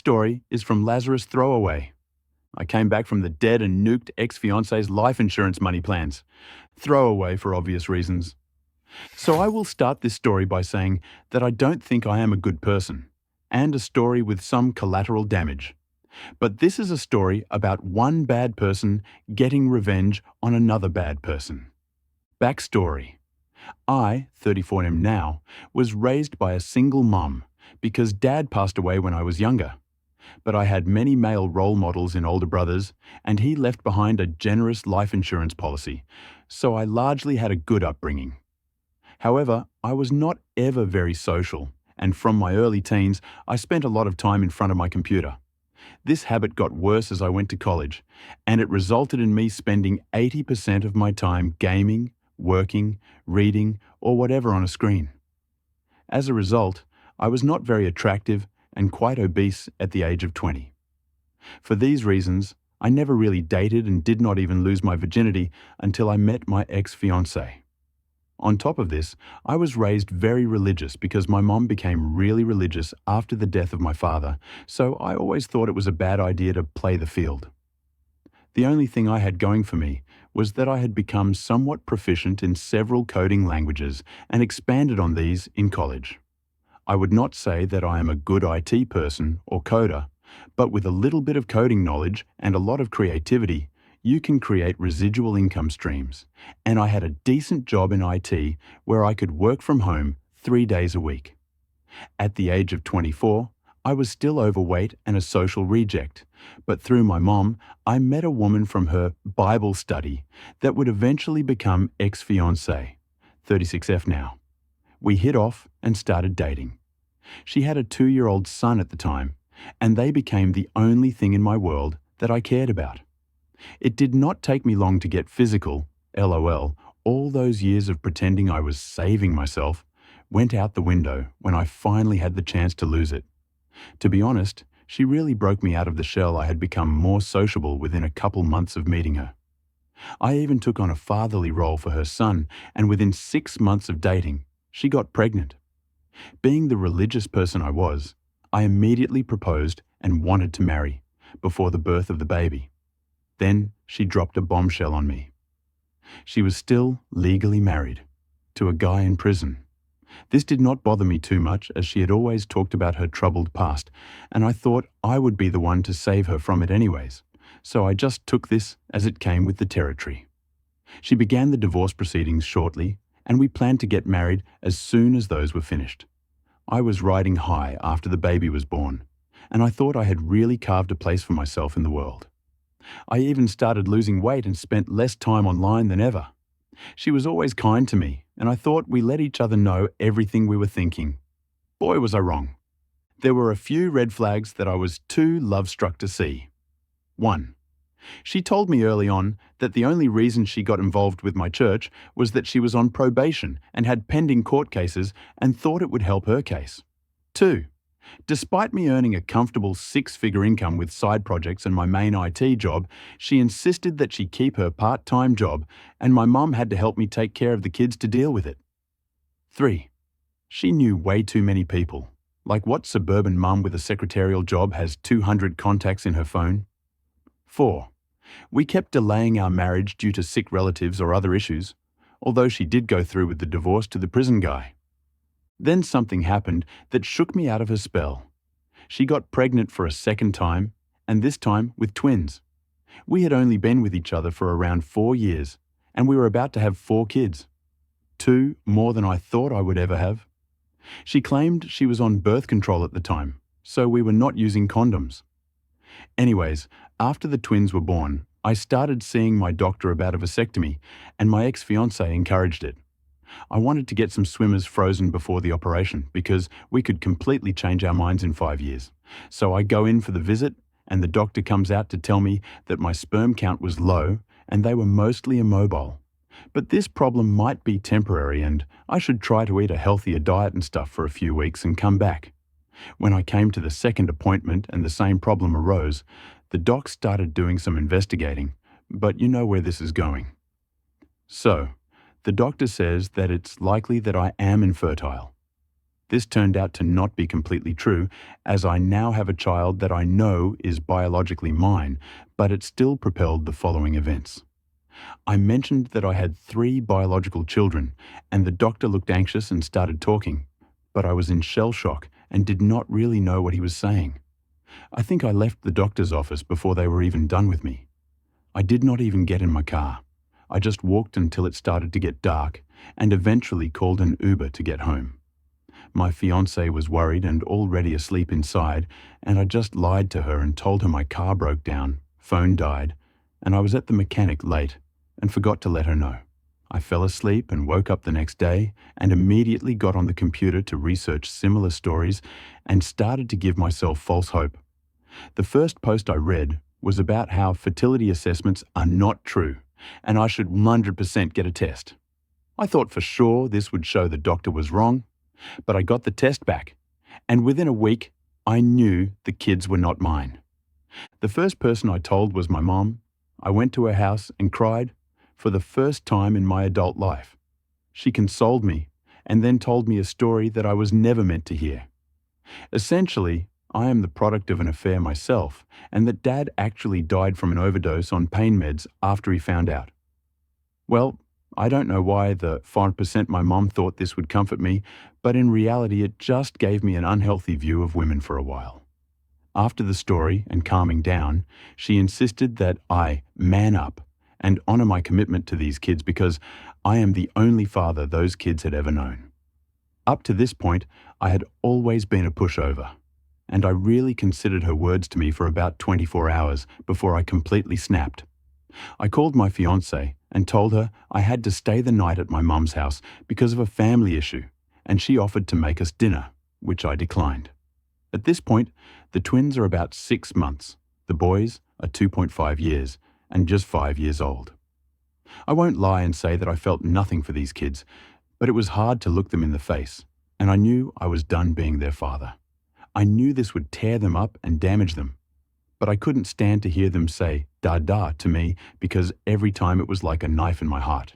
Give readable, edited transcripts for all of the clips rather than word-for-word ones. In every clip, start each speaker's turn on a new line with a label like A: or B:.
A: Story is from Lazarus Throwaway. I came back from the dead and nuked ex-fiance's life insurance money plans. Throwaway for obvious reasons. So I will start this story by saying that I don't think I am a good person, and a story with some collateral damage. But this is a story about one bad person getting revenge on another bad person. Backstory. I, 34 am now, was raised by a single mum because dad passed away when I was younger. But I had many male role models in older brothers, and he left behind a generous life insurance policy, so I largely had a good upbringing. However, I was not ever very social, and from my early teens, I spent a lot of time in front of my computer. This habit got worse as I went to college, and it resulted in me spending 80% of my time gaming, working, reading, or whatever on a screen. As a result, I was not very attractive and quite obese at the age of 20. For these reasons, I never really dated and did not even lose my virginity until I met my ex-fiancée. On top of this, I was raised very religious because my mom became really religious after the death of my father, so I always thought it was a bad idea to play the field. The only thing I had going for me was that I had become somewhat proficient in several coding languages and expanded on these in college. I would not say that I am a good IT person or coder, but with a little bit of coding knowledge and a lot of creativity, you can create residual income streams, and I had a decent job in IT where I could work from home 3 days a week. At the age of 24, I was still overweight and a social reject, but through my mom, I met a woman from her Bible study that would eventually become ex-fiancée, 36F now. We hit off and started dating. She had a 2-year-old son at the time, and they became the only thing in my world that I cared about. It did not take me long to get physical, LOL. All those years of pretending I was saving myself went out the window when I finally had the chance to lose it. To be honest, she really broke me out of the shell I had become more sociable within a couple months of meeting her. I even took on a fatherly role for her son, and within 6 months of dating, she got pregnant. Being the religious person I was, I immediately proposed and wanted to marry before the birth of the baby. Then she dropped a bombshell on me. She was still legally married to a guy in prison. This did not bother me too much, as she had always talked about her troubled past, and I thought I would be the one to save her from it anyways, so I just took this as it came with the territory. She began the divorce proceedings shortly, and we planned to get married as soon as those were finished. I was riding high after the baby was born, and I thought I had really carved a place for myself in the world. I even started losing weight and spent less time online than ever. She was always kind to me, and I thought we let each other know everything we were thinking. Boy, was I wrong. There were a few red flags that I was too love-struck to see. 1. She told me early on that the only reason she got involved with my church was that she was on probation and had pending court cases and thought it would help her case. 2. Despite me earning a comfortable 6-figure income with side projects and my main IT job, she insisted that she keep her part-time job, and my mum had to help me take care of the kids to deal with it. 3. She knew way too many people. Like, what suburban mum with a secretarial job has 200 contacts in her phone? 4. We kept delaying our marriage due to sick relatives or other issues, although she did go through with the divorce to the prison guy. Then something happened that shook me out of her spell. She got pregnant for a second time, and this time with twins. We had only been with each other for around 4 years, and we were about to have 4 kids. 2 more than I thought I would ever have. She claimed she was on birth control at the time, so we were not using condoms. Anyways, after the twins were born, I started seeing my doctor about a vasectomy, and my ex-fiancée encouraged it. I wanted to get some swimmers frozen before the operation because we could completely change our minds in 5 years. So I go in for the visit, and the doctor comes out to tell me that my sperm count was low and they were mostly immobile. But this problem might be temporary, and I should try to eat a healthier diet and stuff for a few weeks and come back. When I came to the second appointment and the same problem arose, the doc started doing some investigating, but you know where this is going. So, the doctor says that it's likely that I am infertile. This turned out to not be completely true, as I now have a child that I know is biologically mine, but it still propelled the following events. I mentioned that I had 3 biological children, and the doctor looked anxious and started talking, but I was in shell shock and did not really know what he was saying. I think I left the doctor's office before they were even done with me. I did not even get in my car. I just walked until it started to get dark and eventually called an Uber to get home. My fiancée was worried and already asleep inside, and I just lied to her and told her my car broke down, phone died, and I was at the mechanic late and forgot to let her know. I fell asleep and woke up the next day and immediately got on the computer to research similar stories and started to give myself false hope. The first post I read was about how fertility assessments are not true and I should 100% get a test. I thought for sure this would show the doctor was wrong, but I got the test back, and within a week, I knew the kids were not mine. The first person I told was my mom. I went to her house and cried for the first time in my adult life. She consoled me and then told me a story that I was never meant to hear. Essentially, I am the product of an affair myself, and that Dad actually died from an overdose on pain meds after he found out. Well, I don't know why the 5% my mom thought this would comfort me, but in reality it just gave me an unhealthy view of women for a while. After the story and calming down, she insisted that I man up and honor my commitment to these kids because I am the only father those kids had ever known. Up to this point, I had always been a pushover, and I really considered her words to me for about 24 hours before I completely snapped. I called my fiancée and told her I had to stay the night at my mum's house because of a family issue, and she offered to make us dinner, which I declined. At this point, the twins are about 6 months. The boys are 2.5 years and just 5 years old. I won't lie and say that I felt nothing for these kids, but it was hard to look them in the face, and I knew I was done being their father. I knew this would tear them up and damage them, but I couldn't stand to hear them say "da-da" to me because every time it was like a knife in my heart.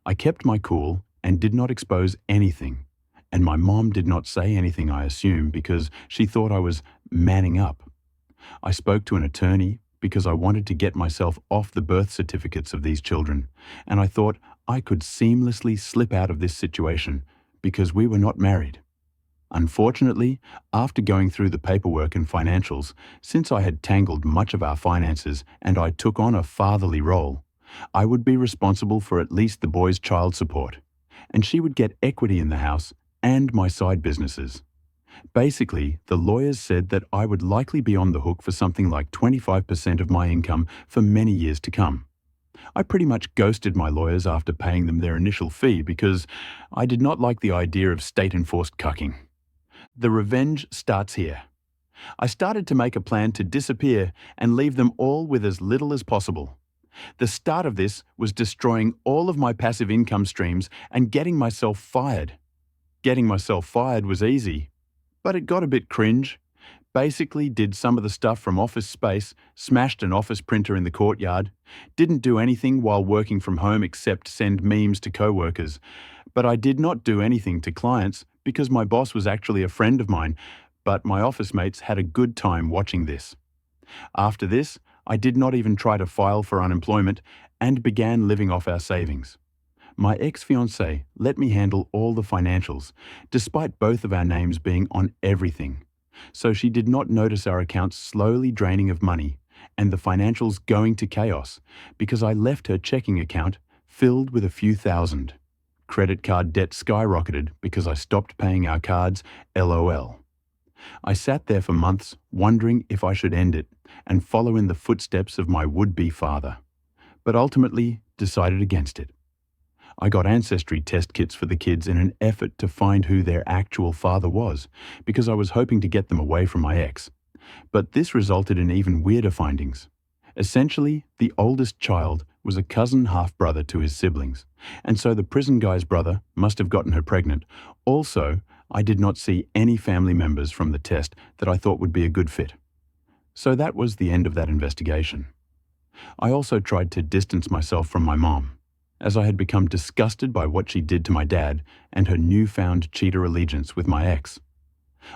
A: I kept my cool and did not expose anything, and my mom did not say anything, I assume, because she thought I was manning up. I spoke to an attorney because I wanted to get myself off the birth certificates of these children, and I thought I could seamlessly slip out of this situation because we were not married. Unfortunately, after going through the paperwork and financials, since I had tangled much of our finances and I took on a fatherly role, I would be responsible for at least the boys' child support, and she would get equity in the house and my side businesses. Basically, the lawyers said that I would likely be on the hook for something like 25% of my income for many years to come. I pretty much ghosted my lawyers after paying them their initial fee because I did not like the idea of state-enforced cucking. The revenge starts here. I started to make a plan to disappear and leave them all with as little as possible. The start of this was destroying all of my passive income streams and getting myself fired. Getting myself fired was easy, but it got a bit cringe. Basically did some of the stuff from Office Space, smashed an office printer in the courtyard, didn't do anything while working from home except send memes to coworkers. But I did not do anything to clients because my boss was actually a friend of mine, but my office mates had a good time watching this. After this, I did not even try to file for unemployment and began living off our savings. My ex-fiancée let me handle all the financials, despite both of our names being on everything. So she did not notice our accounts slowly draining of money and the financials going to chaos because I left her checking account filled with a few thousand. Credit card debt skyrocketed because I stopped paying our cards, LOL. I sat there for months wondering if I should end it and follow in the footsteps of my would-be father, but ultimately decided against it. I got ancestry test kits for the kids in an effort to find who their actual father was, because I was hoping to get them away from my ex. But this resulted in even weirder findings. Essentially, the oldest child was a cousin half-brother to his siblings, and so the prison guy's brother must have gotten her pregnant. Also, I did not see any family members from the test that I thought would be a good fit. So that was the end of that investigation. I also tried to distance myself from my mom. as I had become disgusted by what she did to my dad and her newfound cheater allegiance with my ex.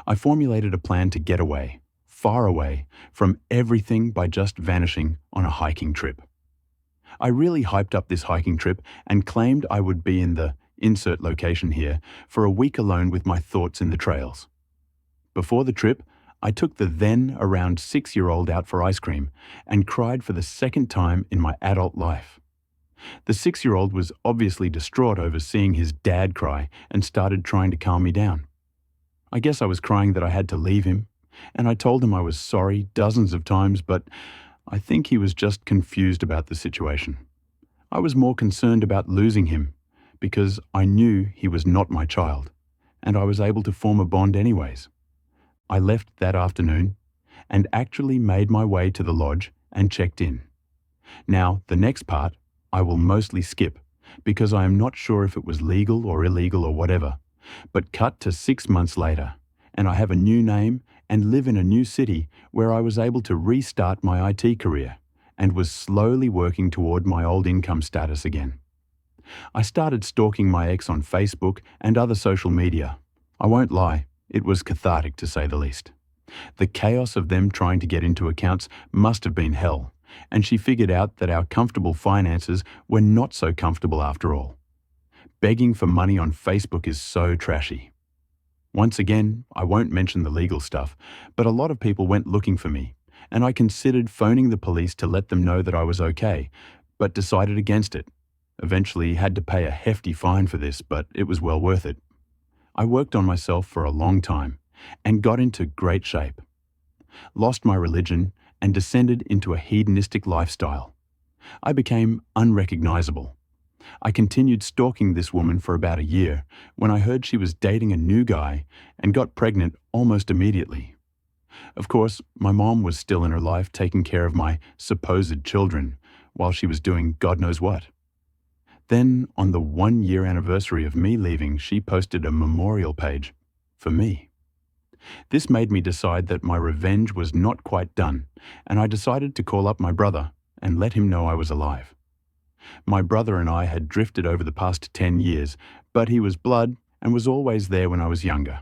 A: I formulated a plan to get away, far away, from everything by just vanishing on a hiking trip. I really hyped up this hiking trip and claimed I would be in the insert location here for a week alone with my thoughts in the trails. Before the trip, I took the then around 6-year-old out for ice cream and cried for the second time in my adult life. The 6-year-old was obviously distraught over seeing his dad cry and started trying to calm me down. I guess I was crying that I had to leave him, and I told him I was sorry dozens of times, but I think he was just confused about the situation. I was more concerned about losing him because I knew he was not my child, and I was able to form a bond anyways. I left that afternoon and actually made my way to the lodge and checked in. Now, the next part I will mostly skip because I am not sure if it was legal or illegal or whatever, but cut to 6 months later, and I have a new name and live in a new city where I was able to restart my IT career and was slowly working toward my old income status again. I started stalking my ex on Facebook and other social media. I won't lie, it was cathartic to say the least. The chaos of them trying to get into accounts must have been hell, and she figured out that our comfortable finances were not so comfortable after all. Begging for money on Facebook is so trashy. Once again, I won't mention the legal stuff, but a lot of people went looking for me, and I considered phoning the police to let them know that I was okay, but decided against it. Eventually had to pay a hefty fine for this, but it was well worth it. I worked on myself for a long time and got into great shape. Lost my religion and descended into a hedonistic lifestyle. I became unrecognizable. I continued stalking this woman for about a year when I heard she was dating a new guy and got pregnant almost immediately. Of course, my mom was still in her life taking care of my supposed children while she was doing God knows what. Then, on the 1-year anniversary of me leaving, she posted a memorial page for me. This made me decide that my revenge was not quite done, and I decided to call up my brother and let him know I was alive. My brother and I had drifted over the past 10 years, but he was blood and was always there when I was younger.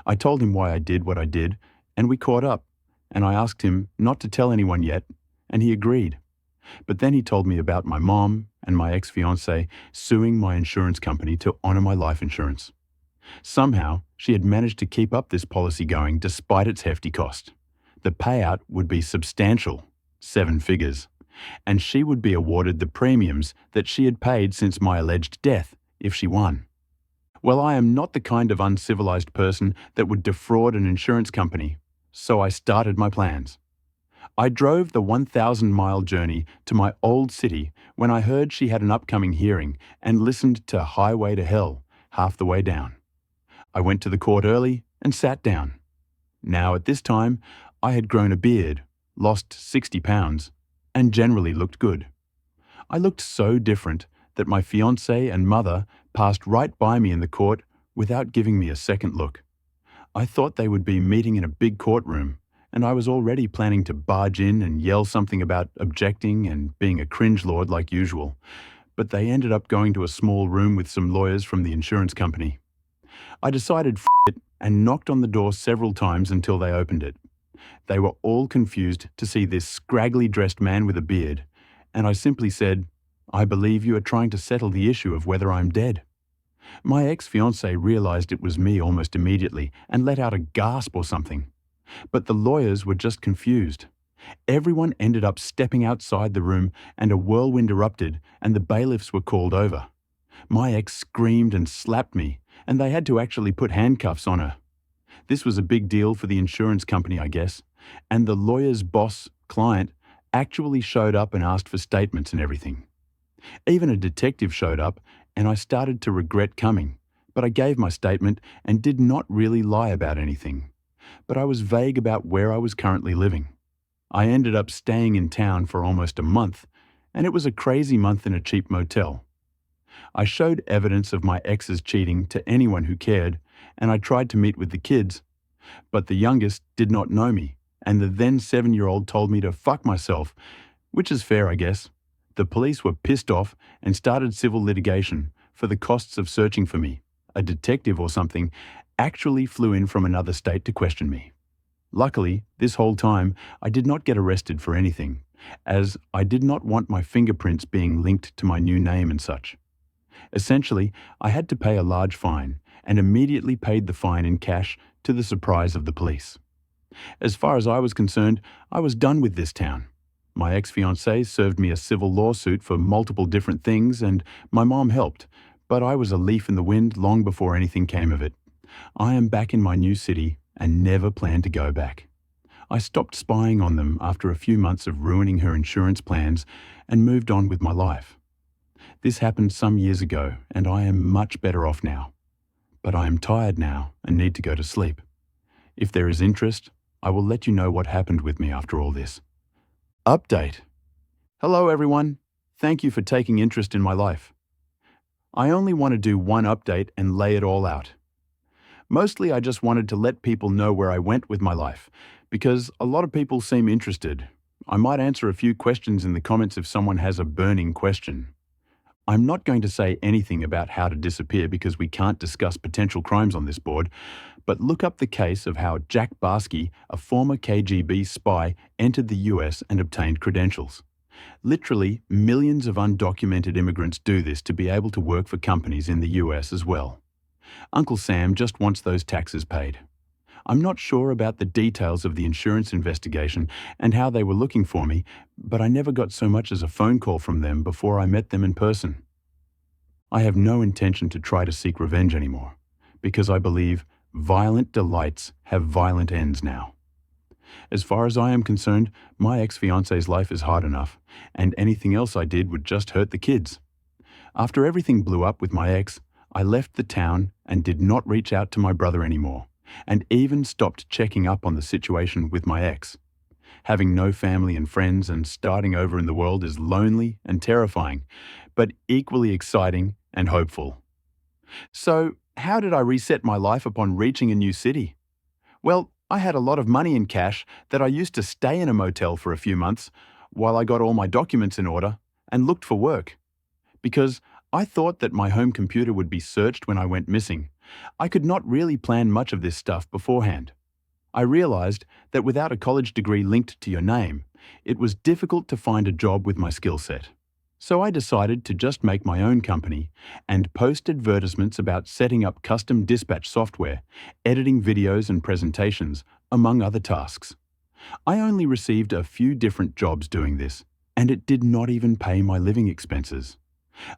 A: I told him why I did what I did, and we caught up, and I asked him not to tell anyone yet, and he agreed. But then he told me about my mom and my ex-fiancée suing my insurance company to honor my life insurance. Somehow, she had managed to keep up this policy going despite its hefty cost. The payout would be substantial, 7 figures, and she would be awarded the premiums that she had paid since my alleged death if she won. Well, I am not the kind of uncivilized person that would defraud an insurance company, so I started my plans. I drove the 1,000-mile journey to my old city when I heard she had an upcoming hearing and listened to Highway to Hell half the way down. I went to the court early and sat down. Now, at this time, I had grown a beard, lost 60 pounds, and generally looked good. I looked so different that my fiancé and mother passed right by me in the court without giving me a second look. I thought they would be meeting in a big courtroom, and I was already planning to barge in and yell something about objecting and being a cringe lord like usual, but they ended up going to a small room with some lawyers from the insurance company. I decided f*** it and knocked on the door several times until they opened it. They were all confused to see this scraggly dressed man with a beard, and I simply said, "I believe you are trying to settle the issue of whether I'm dead." My ex-fiancé realized it was me almost immediately and let out a gasp or something. But the lawyers were just confused. Everyone ended up stepping outside the room and a whirlwind erupted and the bailiffs were called over. My ex screamed and slapped me, and they had to actually put handcuffs on her. This was a big deal for the insurance company, I guess, and the lawyer's boss, client, actually showed up and asked for statements and everything. Even a detective showed up, and I started to regret coming, but I gave my statement and did not really lie about anything. But I was vague about where I was currently living. I ended up staying in town for almost a month, and it was a crazy month in a cheap motel. I showed evidence of my ex's cheating to anyone who cared, and I tried to meet with the kids, but the youngest did not know me, and the then 7-year-old told me to fuck myself, which is fair, I guess. The police were pissed off and started civil litigation for the costs of searching for me. A detective or something actually flew in from another state to question me. Luckily, this whole time, I did not get arrested for anything, as I did not want my fingerprints being linked to my new name and such. Essentially, I had to pay a large fine and immediately paid the fine in cash to the surprise of the police. As far as I was concerned, I was done with this town. My ex-fiancée served me a civil lawsuit for multiple different things and my mom helped, but I was a leaf in the wind long before anything came of it. I am back in my new city and never plan to go back. I stopped spying on them after a few months of ruining her insurance plans and moved on with my life. This happened some years ago and I am much better off now. But I am tired now and need to go to sleep. If there is interest, I will let you know what happened with me after all this. Update. Hello everyone. Thank you for taking interest in my life. I only want to do one update and lay it all out. Mostly I just wanted to let people know where I went with my life, because a lot of people seem interested. I might answer a few questions in the comments if someone has a burning question. I'm not going to say anything about how to disappear because we can't discuss potential crimes on this board, but look up the case of how Jack Barsky, a former KGB spy, entered the US and obtained credentials. Literally, millions of undocumented immigrants do this to be able to work for companies in the US as well. Uncle Sam just wants those taxes paid. I'm not sure about the details of the insurance investigation and how they were looking for me, but I never got so much as a phone call from them before I met them in person. I have no intention to try to seek revenge anymore, because I believe violent delights have violent ends now. As far as I am concerned, my ex-fiance's life is hard enough, and anything else I did would just hurt the kids. After everything blew up with my ex, I left the town and did not reach out to my brother anymore, and even stopped checking up on the situation with my ex. Having no family and friends and starting over in the world is lonely and terrifying, but equally exciting and hopeful. So, how did I reset my life upon reaching a new city? Well, I had a lot of money in cash that I used to stay in a motel for a few months while I got all my documents in order and looked for work. Because I thought that my home computer would be searched when I went missing, I could not really plan much of this stuff beforehand. I realized that without a college degree linked to your name, it was difficult to find a job with my skill set. So I decided to just make my own company and post advertisements about setting up custom dispatch software, editing videos and presentations, among other tasks. I only received a few different jobs doing this, and it did not even pay my living expenses.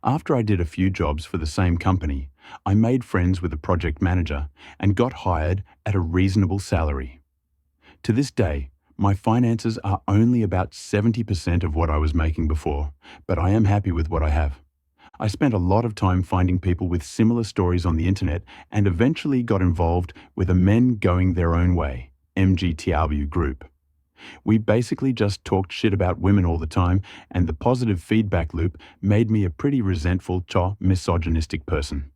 A: After I did a few jobs for the same company, I made friends with a project manager and got hired at a reasonable salary. To this day, my finances are only about 70% of what I was making before, but I am happy with what I have. I spent a lot of time finding people with similar stories on the internet and eventually got involved with a Men Going Their Own Way, MGTW group. We basically just talked shit about women all the time, and the positive feedback loop made me a pretty resentful, misogynistic person.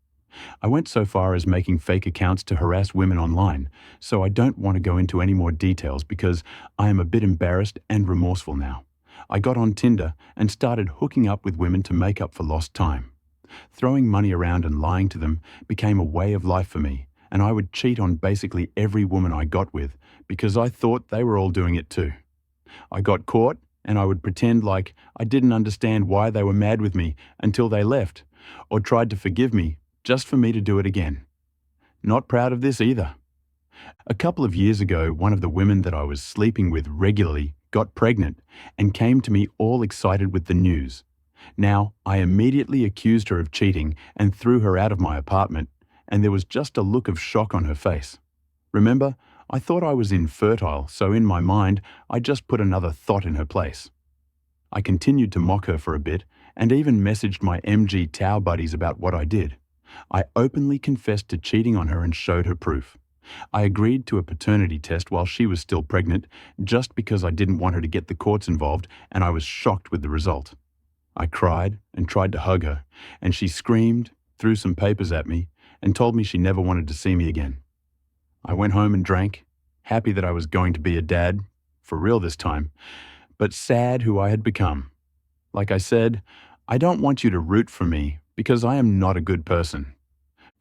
A: I went so far as making fake accounts to harass women online, so I don't want to go into any more details because I am a bit embarrassed and remorseful now. I got on Tinder and started hooking up with women to make up for lost time. Throwing money around and lying to them became a way of life for me, and I would cheat on basically every woman I got with because I thought they were all doing it too. I got caught and I would pretend like I didn't understand why they were mad with me until they left, or tried to forgive me just for me to do it again. Not proud of this either. A couple of years ago, one of the women that I was sleeping with regularly got pregnant and came to me all excited with the news. Now, I immediately accused her of cheating and threw her out of my apartment, and there was just a look of shock on her face. Remember, I thought I was infertile, so in my mind, I just put another thought in her place. I continued to mock her for a bit and even messaged my MG Tau buddies about what I did. I openly confessed to cheating on her and showed her proof. I agreed to a paternity test while she was still pregnant, just because I didn't want her to get the courts involved, and I was shocked with the result. I cried and tried to hug her, and she screamed, threw some papers at me, and told me she never wanted to see me again. I went home and drank, happy that I was going to be a dad, for real this time, but sad who I had become. Like I said, I don't want you to root for me because I am not a good person.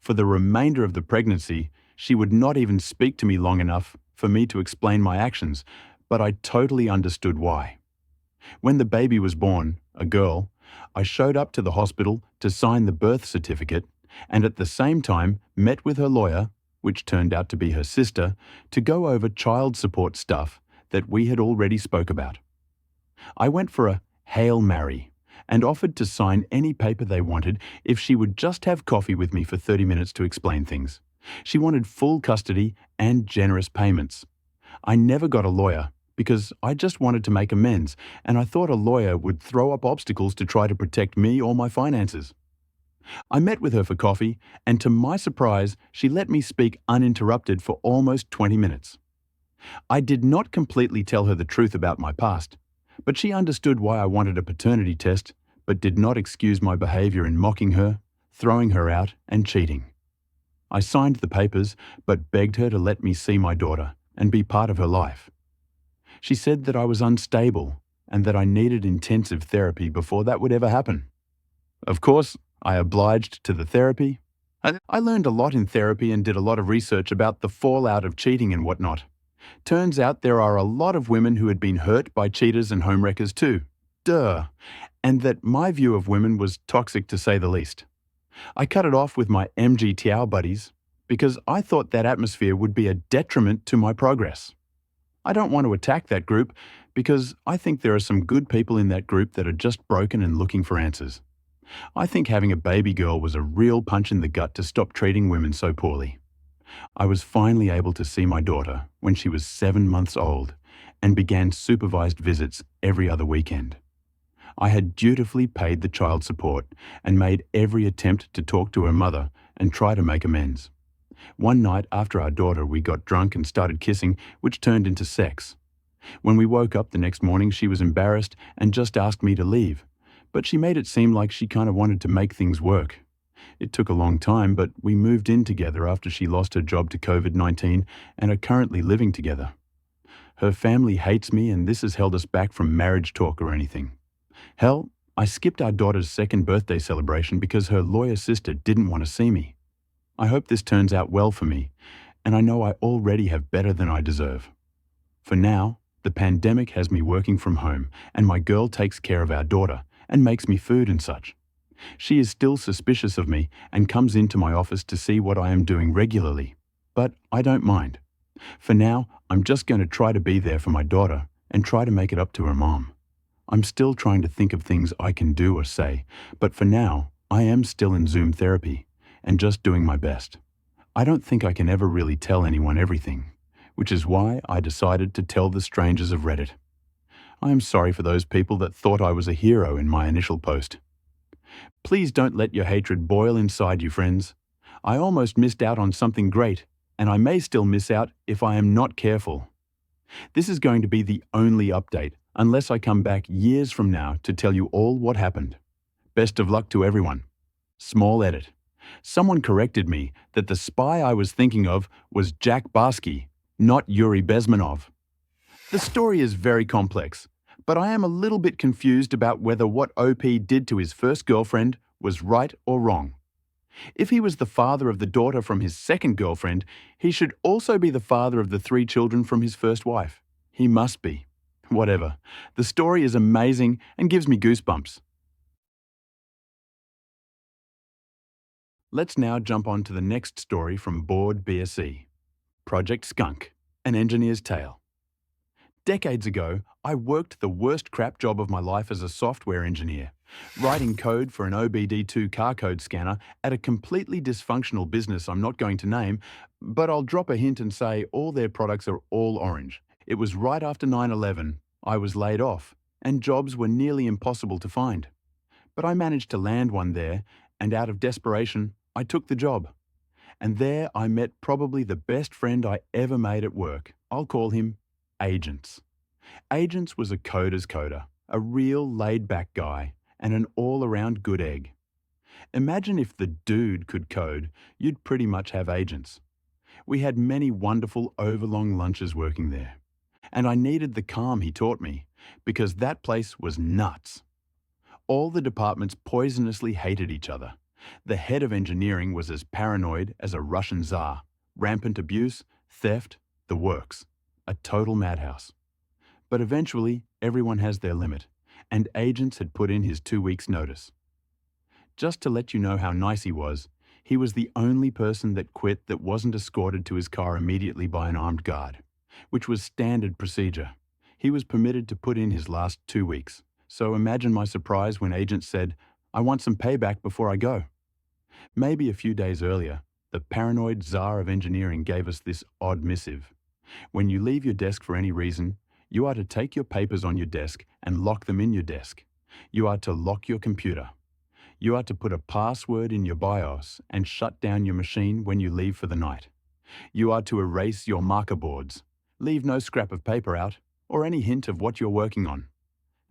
A: For the remainder of the pregnancy, she would not even speak to me long enough for me to explain my actions, but I totally understood why. When the baby was born, a girl, I showed up to the hospital to sign the birth certificate and at the same time met with her lawyer, which turned out to be her sister, to go over child support stuff that we had already spoke about. I went for a Hail Mary and offered to sign any paper they wanted if she would just have coffee with me for 30 minutes to explain things. She wanted full custody and generous payments. I never got a lawyer because I just wanted to make amends and I thought a lawyer would throw up obstacles to try to protect me or my finances. I met with her for coffee and to my surprise, she let me speak uninterrupted for almost 20 minutes. I did not completely tell her the truth about my past, but she understood why I wanted a paternity test, but did not excuse my behavior in mocking her, throwing her out, and cheating. I signed the papers, but begged her to let me see my daughter and be part of her life. She said that I was unstable and that I needed intensive therapy before that would ever happen. Of course, I obliged to the therapy. I learned a lot in therapy and did a lot of research about the fallout of cheating and whatnot. Turns out there are a lot of women who had been hurt by cheaters and homewreckers too. Duh. And that my view of women was toxic to say the least. I cut it off with my MGTOW buddies because I thought that atmosphere would be a detriment to my progress. I don't want to attack that group because I think there are some good people in that group that are just broken and looking for answers. I think having a baby girl was a real punch in the gut to stop treating women so poorly. I was finally able to see my daughter when she was 7 months old and began supervised visits every other weekend. I had dutifully paid the child support and made every attempt to talk to her mother and try to make amends. One night after our daughter, we got drunk and started kissing, which turned into sex. When we woke up the next morning, she was embarrassed and just asked me to leave, but she made it seem like she kind of wanted to make things work. It took a long time, but we moved in together after she lost her job to COVID-19 and are currently living together. Her family hates me and this has held us back from marriage talk or anything. Hell, I skipped our daughter's second birthday celebration because her lawyer sister didn't want to see me. I hope this turns out well for me, and I know I already have better than I deserve. For now, the pandemic has me working from home, and my girl takes care of our daughter and makes me food and such. She is still suspicious of me and comes into my office to see what I am doing regularly, but I don't mind. For now, I'm just going to try to be there for my daughter and try to make it up to her mom. I'm still trying to think of things I can do or say, but for now, I am still in Zoom therapy and just doing my best. I don't think I can ever really tell anyone everything, which is why I decided to tell the strangers of Reddit. I am sorry for those people that thought I was a hero in my initial post. Please don't let your hatred boil inside you, friends. I almost missed out on something great, and I may still miss out if I am not careful. This is going to be the only update, unless I come back years from now to tell you all what happened. Best of luck to everyone. Small edit. Someone corrected me that the spy I was thinking of was Jack Barsky, not Yuri Bezmenov. The story is very complex, but I am a little bit confused about whether what OP did to his first girlfriend was right or wrong. If he was the father of the daughter from his second girlfriend, he should also be the father of the 3 children from his first wife. He must be. Whatever. The story is amazing and gives me goosebumps. Let's now jump on to the next story from Bored BSE. Project Skunk, an engineer's tale. Decades ago, I worked the worst crap job of my life as a software engineer, writing code for an OBD2 car code scanner at a completely dysfunctional business I'm not going to name, but I'll drop a hint and say all their products are all orange. It was right after 9/11. I was laid off, and jobs were nearly impossible to find. But I managed to land one there, and out of desperation, I took the job. And there I met probably the best friend I ever made at work. I'll call him Agents. Agents was a coder's coder, a real laid-back guy, and an all-around good egg. Imagine if the dude could code, you'd pretty much have Agents. We had many wonderful overlong lunches working there. And I needed the calm he taught me, because that place was nuts. All the departments poisonously hated each other. The head of engineering was as paranoid as a Russian czar. Rampant abuse, theft, the works. A total madhouse. But eventually, everyone has their limit, and Agents had put in his 2 weeks' notice. Just to let you know how nice he was the only person that quit that wasn't escorted to his car immediately by an armed guard, which was standard procedure. He was permitted to put in his last 2 weeks. So imagine my surprise when Agent said, "I want some payback before I go." Maybe a few days earlier, the paranoid czar of engineering gave us this odd missive. When you leave your desk for any reason, you are to take your papers on your desk and lock them in your desk. You are to lock your computer. You are to put a password in your BIOS and shut down your machine when you leave for the night. You are to erase your marker boards. Leave no scrap of paper out or any hint of what you're working on.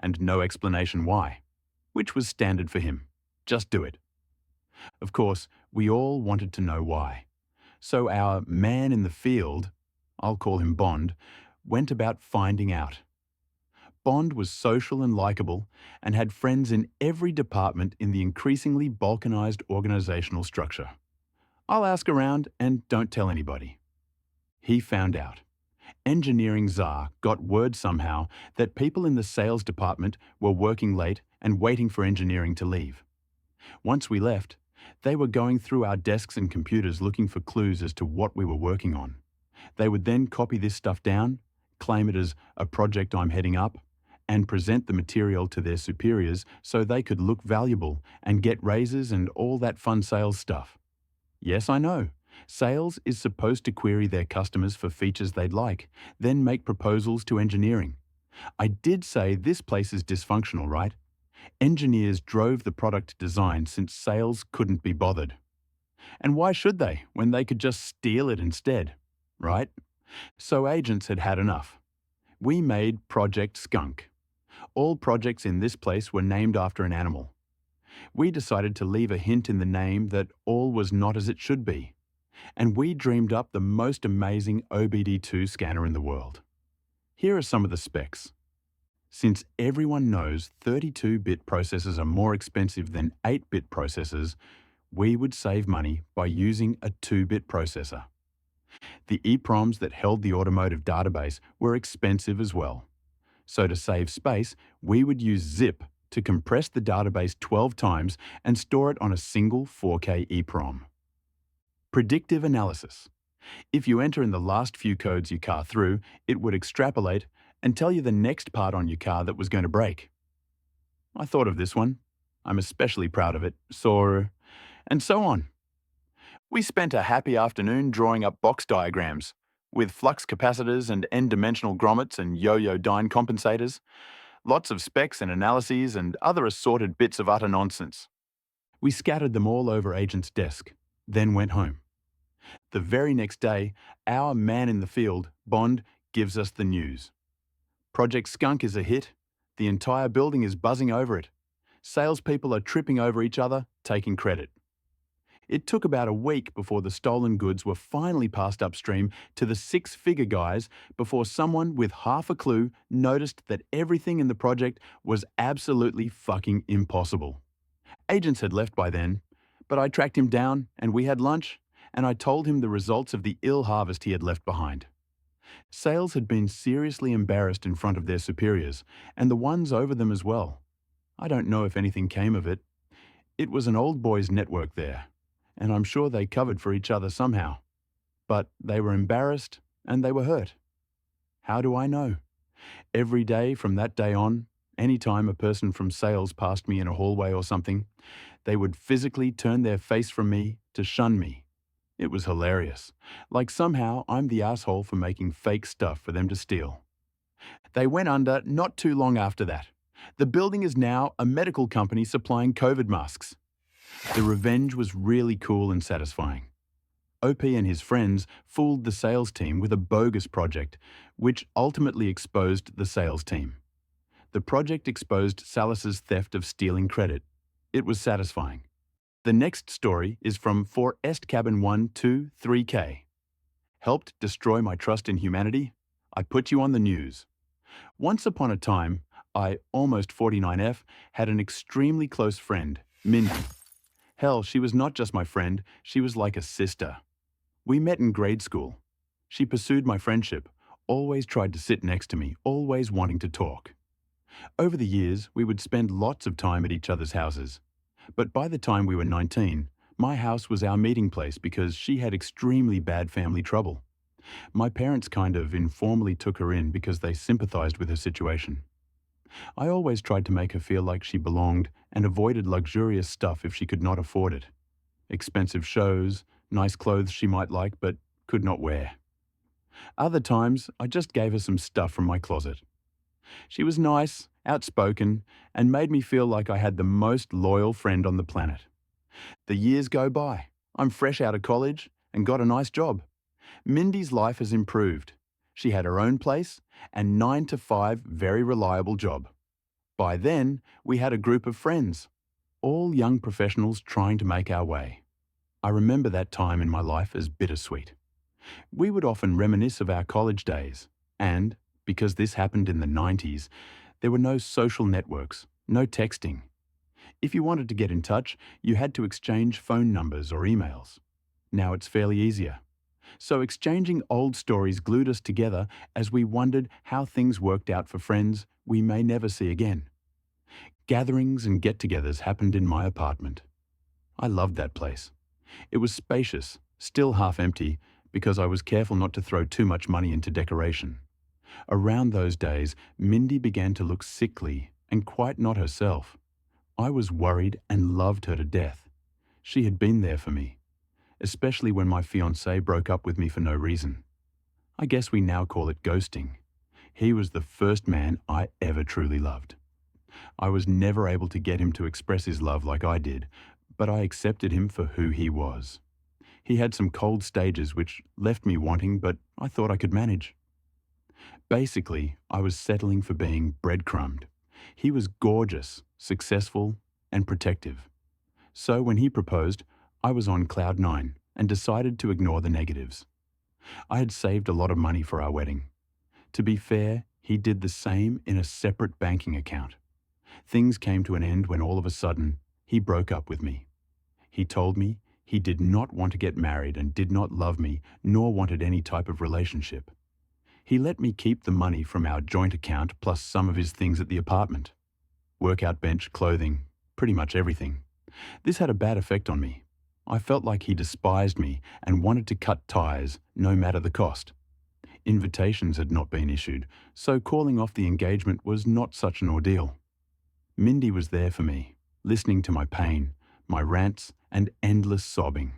A: And no explanation why, which was standard for him. Just do it. Of course, we all wanted to know why. So our man in the field, I'll call him Bond, went about finding out. Bond was social and likable and had friends in every department in the increasingly balkanized organizational structure. I'll ask around and don't tell anybody. He found out. Engineering czar got word somehow that people in the sales department were working late and waiting for engineering to leave. Once we left, they were going through our desks and computers looking for clues as to what we were working on. They would then copy this stuff down, claim it as a project I'm heading up, and present the material to their superiors so they could look valuable and get raises and all that fun sales stuff. Yes, I know. Sales is supposed to query their customers for features they'd like, then make proposals to engineering. I did say this place is dysfunctional, right? Engineers drove the product design since sales couldn't be bothered. And why should they, when they could just steal it instead, right? So Agents had had enough. We made Project Skunk. All projects in this place were named after an animal. We decided to leave a hint in the name that all was not as it should be. And we dreamed up the most amazing OBD2 scanner in the world. Here are some of the specs. Since everyone knows 32-bit processors are more expensive than 8-bit processors, we would save money by using a 2-bit processor. The EEPROMs that held the automotive database were expensive as well. So to save space, we would use zip to compress the database 12 times and store it on a single 4K EEPROM. Predictive analysis. If you enter in the last few codes you car through, it would extrapolate and tell you the next part on your car that was going to break. I thought of this one. I'm especially proud of it. And so on. We spent a happy afternoon drawing up box diagrams with flux capacitors and n-dimensional grommets and yo-yo dyne compensators, lots of specs and analyses and other assorted bits of utter nonsense. We scattered them all over Agent's desk, then went home. The very next day, our man in the field, Bond, gives us the news. Project Skunk is a hit. The entire building is buzzing over it. Salespeople are tripping over each other, taking credit. It took about a week before the stolen goods were finally passed upstream to the six-figure guys before someone with half a clue noticed that everything in the project was absolutely fucking impossible. Agents had left by then, but I tracked him down and we had lunch and I told him the results of the ill harvest he had left behind. Sales had been seriously embarrassed in front of their superiors and the ones over them as well. I don't know if anything came of it. It was an old boys' network there, and I'm sure they covered for each other somehow. But they were embarrassed and they were hurt. How do I know? Every day from that day on, any time a person from sales passed me in a hallway or something, they would physically turn their face from me to shun me. It was hilarious, like somehow I'm the asshole for making fake stuff for them to steal. They went under not too long after that. The building is now a medical company supplying COVID masks. The revenge was really cool and satisfying. OP and his friends fooled the sales team with a bogus project, which ultimately exposed the sales team. The project exposed Salas's theft of stealing credit. It was satisfying. The next story is from for Est Cabin 123K. Helped destroy my trust in humanity? I put you on the news. Once upon a time, I, almost 49F, had an extremely close friend, Mindy. Hell, she was not just my friend, she was like a sister. We met in grade school. She pursued my friendship, always tried to sit next to me, always wanting to talk. Over the years, we would spend lots of time at each other's houses. But by the time we were 19, my house was our meeting place because she had extremely bad family trouble. My parents kind of informally took her in because they sympathized with her situation. I always tried to make her feel like she belonged and avoided luxurious stuff if she could not afford it. Expensive shows, nice clothes she might like but could not wear. Other times, I just gave her some stuff from my closet. She was nice, outspoken, and made me feel like I had the most loyal friend on the planet. The years go by. I'm fresh out of college and got a nice job. Mindy's life has improved. She had her own place and 9 to 5 very reliable job. By then, we had a group of friends, all young professionals trying to make our way. I remember that time in my life as bittersweet. We would often reminisce of our college days, and, because this happened in the 90s, there were no social networks, no texting. If you wanted to get in touch, you had to exchange phone numbers or emails. Now it's fairly easier. So exchanging old stories glued us together as we wondered how things worked out for friends we may never see again. Gatherings and get-togethers happened in my apartment. I loved that place. It was spacious, still half empty, because I was careful not to throw too much money into decoration. Around those days, Mindy began to look sickly and quite not herself. I was worried and loved her to death. She had been there for me, especially when my fiancé broke up with me for no reason. I guess we now call it ghosting. He was the first man I ever truly loved. I was never able to get him to express his love like I did, but I accepted him for who he was. He had some cold stages which left me wanting, but I thought I could manage. Basically, I was settling for being breadcrumbed. He was gorgeous, successful, and protective. So when he proposed, I was on cloud 9 and decided to ignore the negatives. I had saved a lot of money for our wedding. To be fair, he did the same in a separate banking account. Things came to an end when all of a sudden, he broke up with me. He told me he did not want to get married and did not love me, nor wanted any type of relationship. He let me keep the money from our joint account plus some of his things at the apartment. Workout bench, clothing, pretty much everything. This had a bad effect on me. I felt like he despised me and wanted to cut ties, no matter the cost. Invitations had not been issued, so calling off the engagement was not such an ordeal. Mindy was there for me, listening to my pain, my rants, and endless sobbing.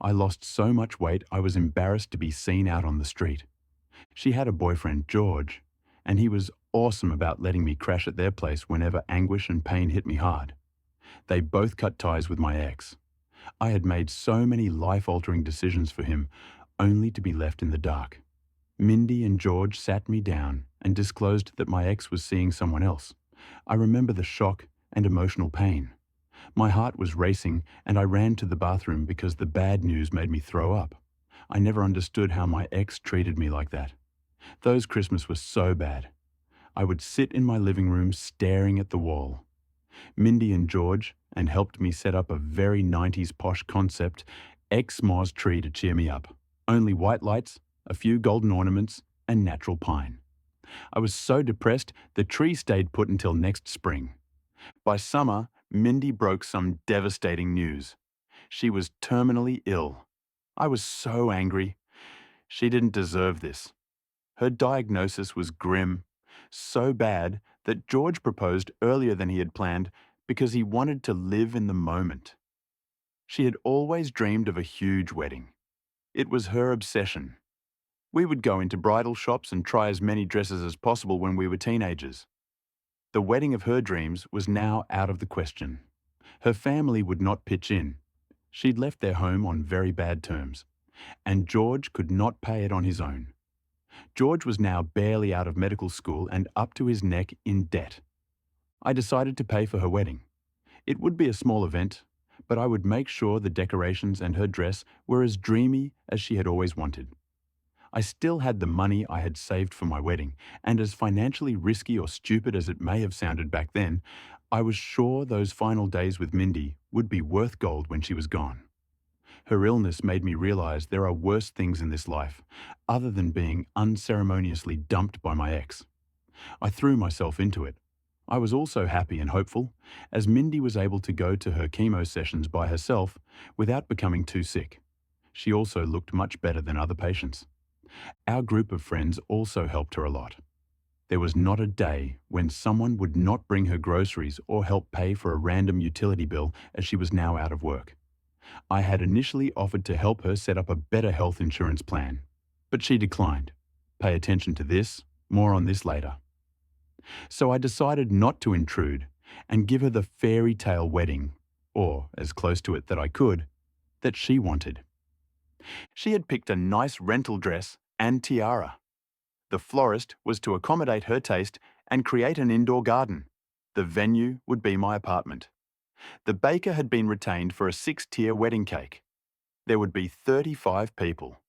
A: I lost so much weight I was embarrassed to be seen out on the street. She had a boyfriend, George, and he was awesome about letting me crash at their place whenever anguish and pain hit me hard. They both cut ties with my ex. I had made so many life-altering decisions for him, only to be left in the dark. Mindy and George sat me down and disclosed that my ex was seeing someone else. I remember the shock and emotional pain. My heart was racing and I ran to the bathroom because the bad news made me throw up. I never understood how my ex treated me like that. Those Christmas were so bad. I would sit in my living room staring at the wall. Mindy and George and helped me set up a very 90s posh concept, ex-Moz tree to cheer me up. Only white lights, a few golden ornaments, and natural pine. I was so depressed, the tree stayed put until next spring. By summer, Mindy broke some devastating news. She was terminally ill. I was so angry. She didn't deserve this. Her diagnosis was grim, so bad that George proposed earlier than he had planned because he wanted to live in the moment. She had always dreamed of a huge wedding. It was her obsession. We would go into bridal shops and try as many dresses as possible when we were teenagers. The wedding of her dreams was now out of the question. Her family would not pitch in. She'd left their home on very bad terms, and George could not pay it on his own. George was now barely out of medical school and up to his neck in debt. I decided to pay for her wedding. It would be a small event, but I would make sure the decorations and her dress were as dreamy as she had always wanted. I still had the money I had saved for my wedding, and as financially risky or stupid as it may have sounded back then, I was sure those final days with Mindy would be worth gold when she was gone. Her illness made me realize there are worse things in this life, other than being unceremoniously dumped by my ex. I threw myself into it. I was also happy and hopeful, as Mindy was able to go to her chemo sessions by herself without becoming too sick. She also looked much better than other patients. Our group of friends also helped her a lot. There was not a day when someone would not bring her groceries or help pay for a random utility bill as she was now out of work. I had initially offered to help her set up a better health insurance plan, but she declined. Pay attention to this, more on this later. So I decided not to intrude and give her the fairy tale wedding, or as close to it that I could, that she wanted. She had picked a nice rental dress and tiara. The florist was to accommodate her taste and create an indoor garden. The venue would be my apartment. The baker had been retained for a 6-tier wedding cake. There would be 35 people,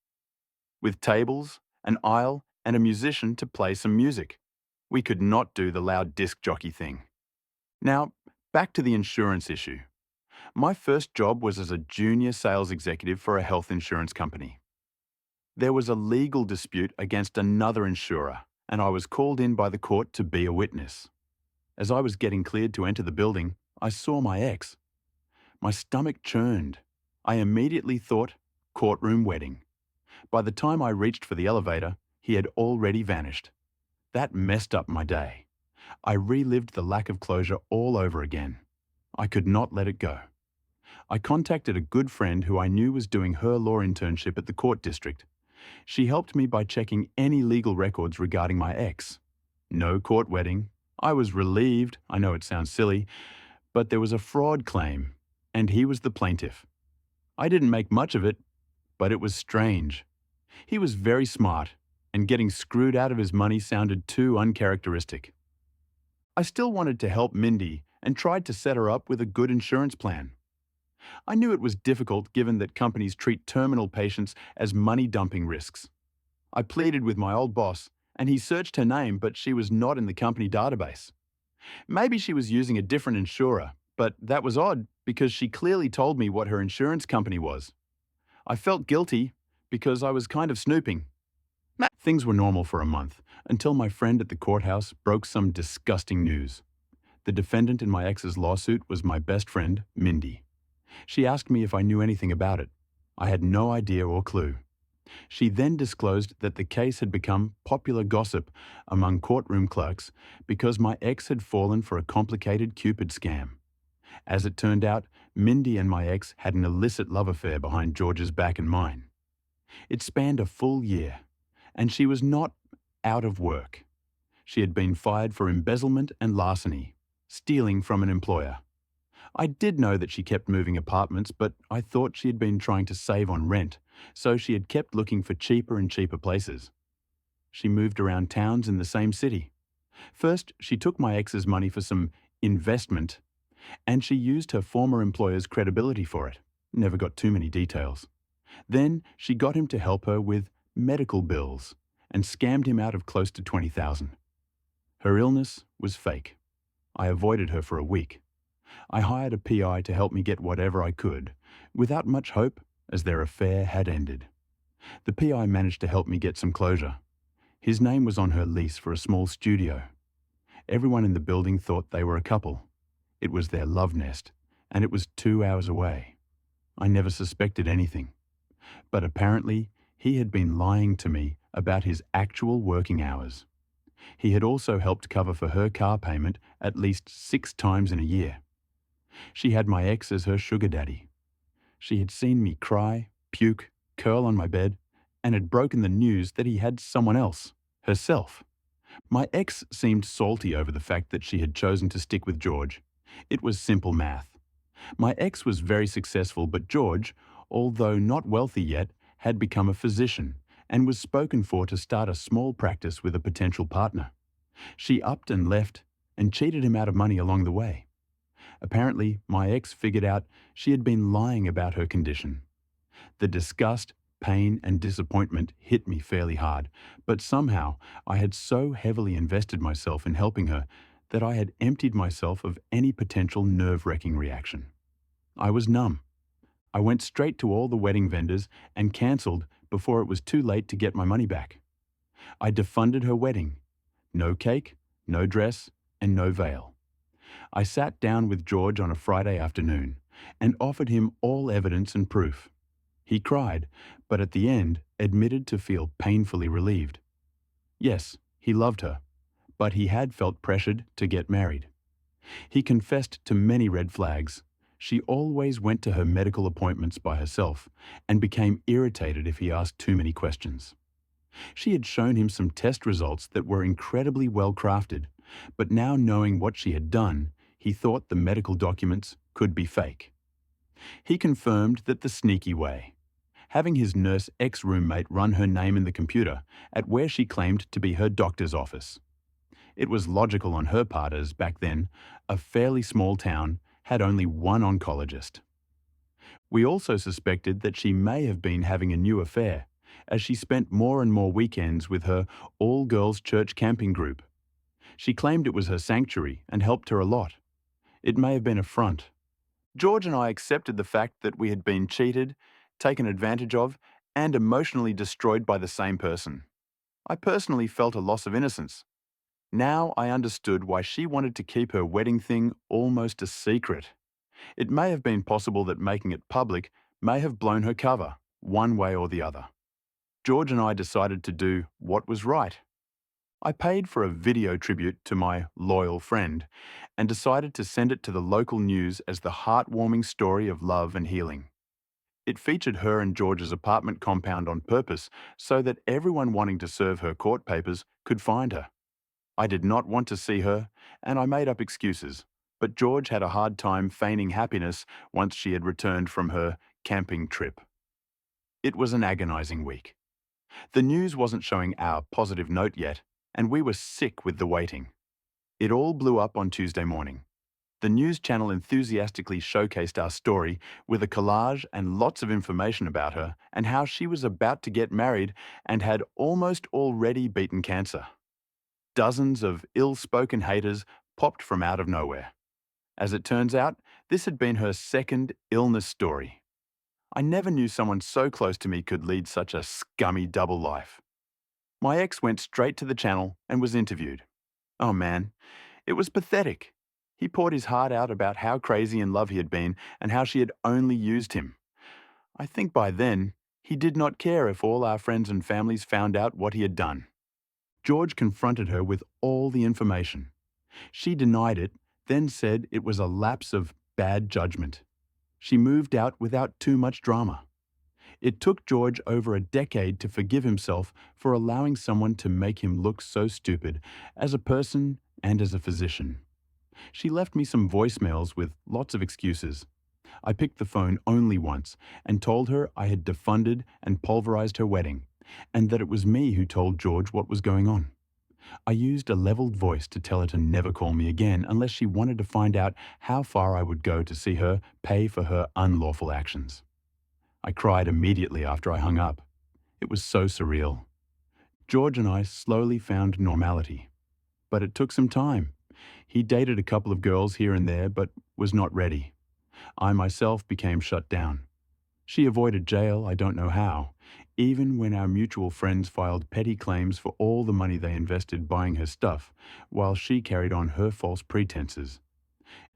A: with tables, an aisle, and a musician to play some music. We could not do the loud disc jockey thing. Now, back to the insurance issue. My first job was as a junior sales executive for a health insurance company. There was a legal dispute against another insurer, and I was called in by the court to be a witness. As I was getting cleared to enter the building, I saw my ex. My stomach churned. I immediately thought, courtroom wedding. By the time I reached for the elevator, he had already vanished. That messed up my day. I relived the lack of closure all over again. I could not let it go. I contacted a good friend who I knew was doing her law internship at the court district. She helped me by checking any legal records regarding my ex. No court wedding. I was relieved. I know it sounds silly, but there was a fraud claim, and he was the plaintiff. I didn't make much of it, but it was strange. He was very smart, and getting screwed out of his money sounded too uncharacteristic. I still wanted to help Mindy and tried to set her up with a good insurance plan. I knew it was difficult given that companies treat terminal patients as money-dumping risks. I pleaded with my old boss, and he searched her name, but she was not in the company database. Maybe she was using a different insurer, but that was odd because she clearly told me what her insurance company was. I felt guilty because I was kind of snooping. Things were normal for a month until my friend at the courthouse broke some disgusting news. The defendant in my ex's lawsuit was my best friend, Mindy. She asked me if I knew anything about it. I had no idea or clue. She then disclosed that the case had become popular gossip among courtroom clerks because my ex had fallen for a complicated Cupid scam. As it turned out, Mindy and my ex had an illicit love affair behind George's back and mine. It spanned a full year, and she was not out of work. She had been fired for embezzlement and larceny, stealing from an employer. I did know that she kept moving apartments, but I thought she had been trying to save on rent, so she had kept looking for cheaper and cheaper places. She moved around towns in the same city. First, she took my ex's money for some investment, and she used her former employer's credibility for it. Never got too many details. Then she got him to help her with medical bills and scammed him out of close to $20,000. Her illness was fake. I avoided her for a week. I hired a PI to help me get whatever I could, without much hope, as their affair had ended. The PI managed to help me get some closure. His name was on her lease for a small studio. Everyone in the building thought they were a couple. It was their love nest, and it was 2 hours away. I never suspected anything. But apparently, he had been lying to me about his actual working hours. He had also helped cover for her car payment at least 6 times in a year. She had my ex as her sugar daddy. She had seen me cry, puke, curl on my bed, and had broken the news that he had someone else, herself. My ex seemed salty over the fact that she had chosen to stick with George. It was simple math. My ex was very successful, but George, although not wealthy yet, had become a physician and was spoken for to start a small practice with a potential partner. She upped and left and cheated him out of money along the way. Apparently, my ex figured out she had been lying about her condition. The disgust Pain and disappointment hit me fairly hard, but somehow I had so heavily invested myself in helping her that I had emptied myself of any potential nerve-wracking reaction. I was numb. I went straight to all the wedding vendors and cancelled before it was too late to get my money back. I defunded her wedding. No cake, no dress, and no veil. I sat down with George on a Friday afternoon and offered him all evidence and proof. He cried, but at the end admitted to feel painfully relieved. Yes, he loved her, but he had felt pressured to get married. He confessed to many red flags. She always went to her medical appointments by herself and became irritated if he asked too many questions. She had shown him some test results that were incredibly well crafted, but now knowing what she had done, he thought the medical documents could be fake. He confirmed that the sneaky way, having his nurse ex-roommate run her name in the computer at where she claimed to be her doctor's office. It was logical on her part as, back then, a fairly small town had only one oncologist. We also suspected that she may have been having a new affair, as she spent more and more weekends with her all-girls church camping group. She claimed it was her sanctuary and helped her a lot. It may have been a front. George and I accepted the fact that we had been cheated, taken advantage of, and emotionally destroyed by the same person. I personally felt a loss of innocence. Now I understood why she wanted to keep her wedding thing almost a secret. It may have been possible that making it public may have blown her cover, one way or the other. George and I decided to do what was right. I paid for a video tribute to my loyal friend and decided to send it to the local news as the heartwarming story of love and healing. It featured her and George's apartment compound on purpose so that everyone wanting to serve her court papers could find her. I did not want to see her, and I made up excuses, but George had a hard time feigning happiness once she had returned from her camping trip. It was an agonizing week. The news wasn't showing our positive note yet, and we were sick with the waiting. It all blew up on Tuesday morning. The news channel enthusiastically showcased our story with a collage and lots of information about her and how she was about to get married and had almost already beaten cancer. Dozens of ill-spoken haters popped from out of nowhere. As it turns out, this had been her second illness story. I never knew someone so close to me could lead such a scummy double life. My ex went straight to the channel and was interviewed. Oh man, it was pathetic. He poured his heart out about how crazy in love he had been and how she had only used him. I think by then, he did not care if all our friends and families found out what he had done. George confronted her with all the information. She denied it, then said it was a lapse of bad judgment. She moved out without too much drama. It took George over a decade to forgive himself for allowing someone to make him look so stupid as a person and as a physician. She left me some voicemails with lots of excuses. I picked the phone only once and told her I had defunded and pulverized her wedding, and that it was me who told George what was going on. I used a leveled voice to tell her to never call me again unless she wanted to find out how far I would go to see her pay for her unlawful actions. I cried immediately after I hung up. It was so surreal. George and I slowly found normality. But it took some time. He dated a couple of girls here and there, but was not ready. I myself became shut down. She avoided jail, I don't know how, even when our mutual friends filed petty claims for all the money they invested buying her stuff, while she carried on her false pretenses.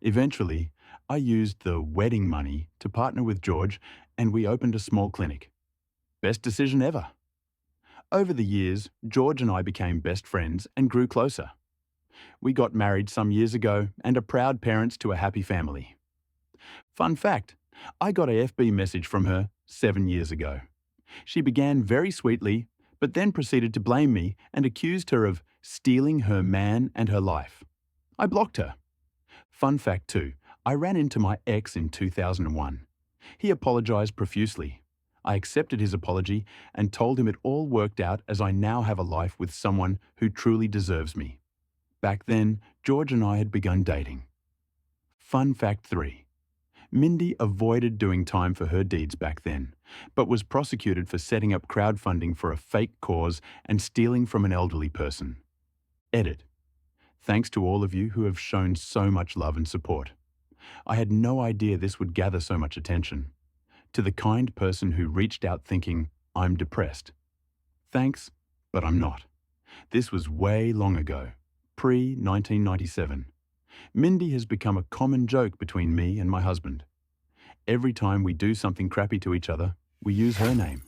A: Eventually, I used the wedding money to partner with George, and we opened a small clinic. Best decision ever. Over the years, George and I became best friends and grew closer. We got married some years ago and are proud parents to a happy family. Fun fact, I got a FB message from her 7 years ago. She began very sweetly, but then proceeded to blame me and accused her of stealing her man and her life. I blocked her. Fun fact too, I ran into my ex in 2001. He apologized profusely. I accepted his apology and told him it all worked out as I now have a life with someone who truly deserves me. Back then, George and I had begun dating. Fun fact 3. Mindy avoided doing time for her deeds back then, but was prosecuted for setting up crowdfunding for a fake cause and stealing from an elderly person. Edit. Thanks to all of you who have shown so much love and support. I had no idea this would gather so much attention. To the kind person who reached out thinking, I'm depressed. Thanks, but I'm not. This was way long ago, pre-1997. Mindy has become a common joke between me and my husband. Every time we do something crappy to each other, we use her name.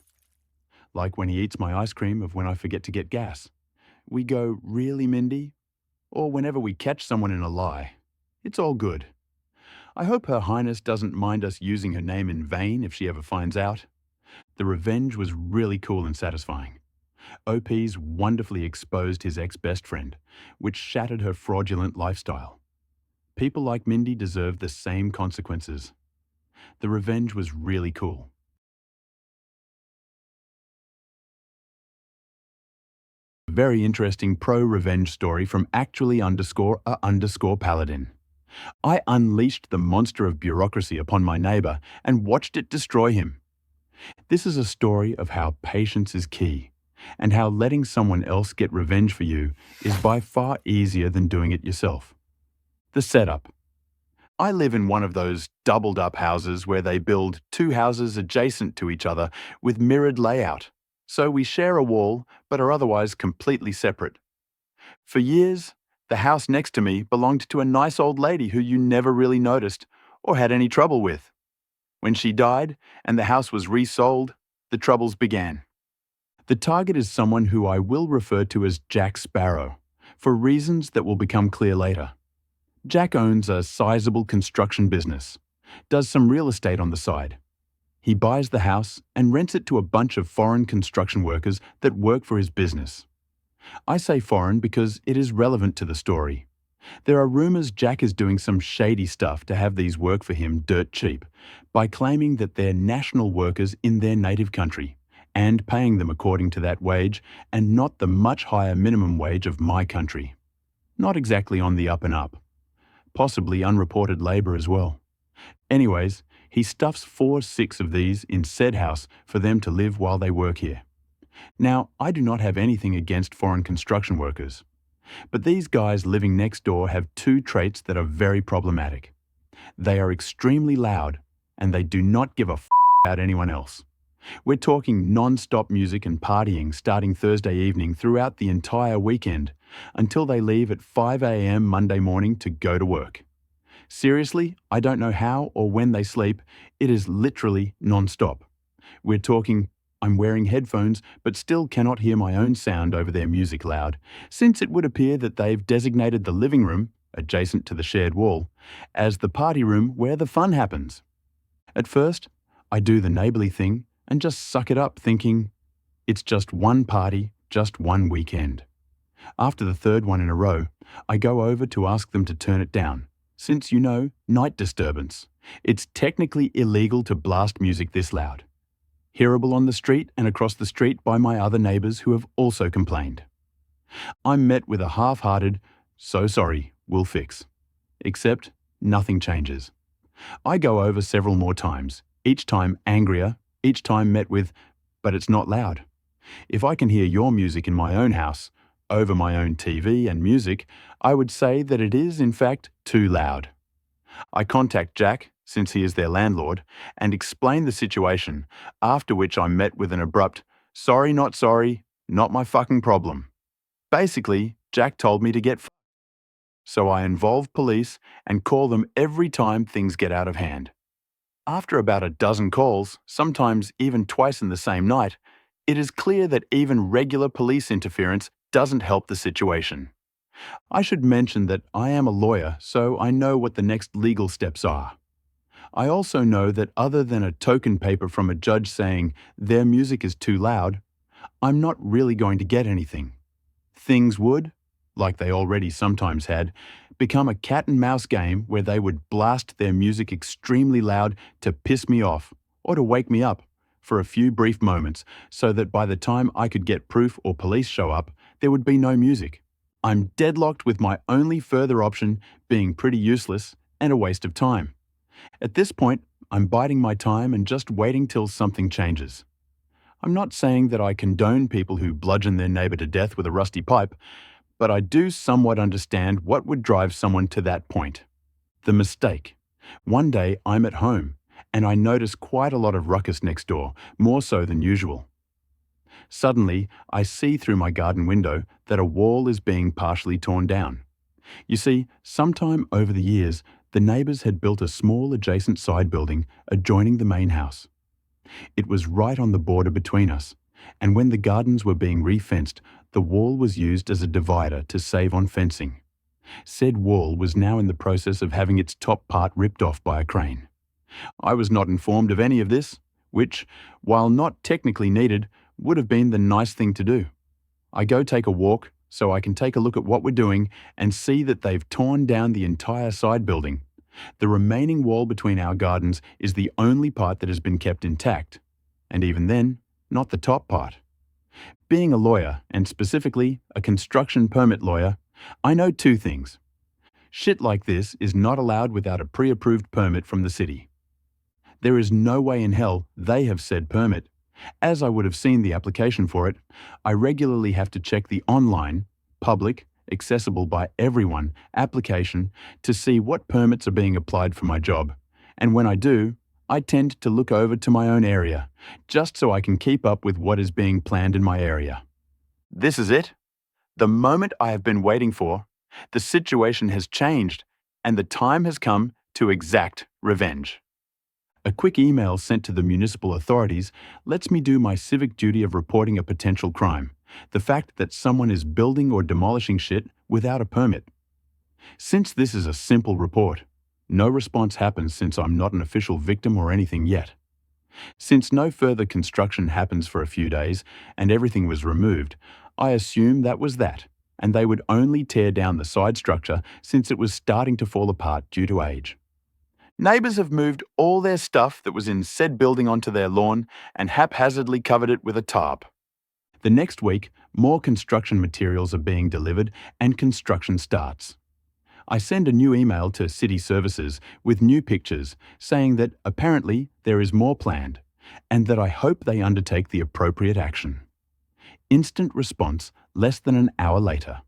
A: Like when he eats my ice cream or when I forget to get gas. We go, really, Mindy? Or whenever we catch someone in a lie. It's all good. I hope Her Highness doesn't mind us using her name in vain if she ever finds out. The revenge was really cool and satisfying. OP's wonderfully exposed his ex-best friend, which shattered her fraudulent lifestyle. People like Mindy deserve the same consequences. The revenge was really cool. Very interesting pro-revenge story from actually_a_paladin. I unleashed the monster of bureaucracy upon my neighbor and watched it destroy him. This is a story of how patience is key, and how letting someone else get revenge for you is by far easier than doing it yourself. The setup. I live in one of those doubled-up houses where they build two houses adjacent to each other with mirrored layout, so we share a wall but are otherwise completely separate. For years, the house next to me belonged to a nice old lady who you never really noticed or had any trouble with. When she died and the house was resold, the troubles began. The target is someone who I will refer to as Jack Sparrow, for reasons that will become clear later. Jack owns a sizable construction business, does some real estate on the side. He buys the house and rents it to a bunch of foreign construction workers that work for his business. I say foreign because it is relevant to the story. There are rumors Jack is doing some shady stuff to have these work for him dirt cheap, by claiming that they're national workers in their native country, and paying them according to that wage and not the much higher minimum wage of my country. Not exactly on the up and up. Possibly unreported labor as well. Anyways, he stuffs 4-6 of these in said house for them to live while they work here. Now, I do not have anything against foreign construction workers, but these guys living next door have two traits that are very problematic. They are extremely loud, and they do not give a f about anyone else. We're talking non-stop music and partying starting Thursday evening throughout the entire weekend until they leave at 5 a.m. Monday morning to go to work. Seriously, I don't know how or when they sleep. It is literally non-stop. We're talking, I'm wearing headphones but still cannot hear my own sound over their music loud, since it would appear that they've designated the living room, adjacent to the shared wall, as the party room where the fun happens. At first, I do the neighborly thing and just suck it up thinking, it's just one party, just one weekend. After the third one in a row, I go over to ask them to turn it down, since night disturbance. It's technically illegal to blast music this loud. Hearable on the street and across the street by my other neighbors who have also complained. I'm met with a half-hearted, so sorry, we'll fix. Except, nothing changes. I go over several more times, each time angrier, each time met with, but it's not loud. If I can hear your music in my own house, over my own TV and music, I would say that it is, in fact, too loud. I contact Jack, since he is their landlord, and explain the situation, after which I'm met with an abrupt, sorry, not my fucking problem. Basically, Jack told me to get f***ed. So I involve police and call them every time things get out of hand. After about a dozen calls, sometimes even twice in the same night, it is clear that even regular police interference doesn't help the situation. I should mention that I am a lawyer, so I know what the next legal steps are. I also know that other than a token paper from a judge saying their music is too loud, I'm not really going to get anything. Things would, like they already sometimes had, become a cat and mouse game where they would blast their music extremely loud to piss me off or to wake me up for a few brief moments so that by the time I could get proof or police show up, there would be no music. I'm deadlocked with my only further option being pretty useless and a waste of time. At this point, I'm biding my time and just waiting till something changes. I'm not saying that I condone people who bludgeon their neighbor to death with a rusty pipe, but I do somewhat understand what would drive someone to that point. The mistake. One day I'm at home, and I notice quite a lot of ruckus next door, more so than usual. Suddenly, I see through my garden window that a wall is being partially torn down. You see, sometime over the years, the neighbors had built a small adjacent side building adjoining the main house. It was right on the border between us, and when the gardens were being re-fenced, the wall was used as a divider to save on fencing. Said wall was now in the process of having its top part ripped off by a crane. I was not informed of any of this, which, while not technically needed, would have been the nice thing to do. I go take a walk so I can take a look at what we're doing and see that they've torn down the entire side building. The remaining wall between our gardens is the only part that has been kept intact, and even then, not the top part. Being a lawyer, and specifically a construction permit lawyer, I know two things. Shit like this is not allowed without a pre-approved permit from the city. There is no way in hell they have said permit. As I would have seen the application for it, I regularly have to check the online, public, accessible by everyone application to see what permits are being applied for my job. And when I do, I tend to look over to my own area, just so I can keep up with what is being planned in my area. This is it. The moment I have been waiting for. The situation has changed, and the time has come to exact revenge. A quick email sent to the municipal authorities lets me do my civic duty of reporting a potential crime, the fact that someone is building or demolishing shit without a permit. Since this is a simple report, no response happens since I'm not an official victim or anything yet. Since no further construction happens for a few days and everything was removed, I assume that was that, and they would only tear down the side structure since it was starting to fall apart due to age. Neighbours have moved all their stuff that was in said building onto their lawn and haphazardly covered it with a tarp. The next week, more construction materials are being delivered and construction starts. I send a new email to City Services with new pictures saying that apparently there is more planned and that I hope they undertake the appropriate action. Instant response less than an hour later.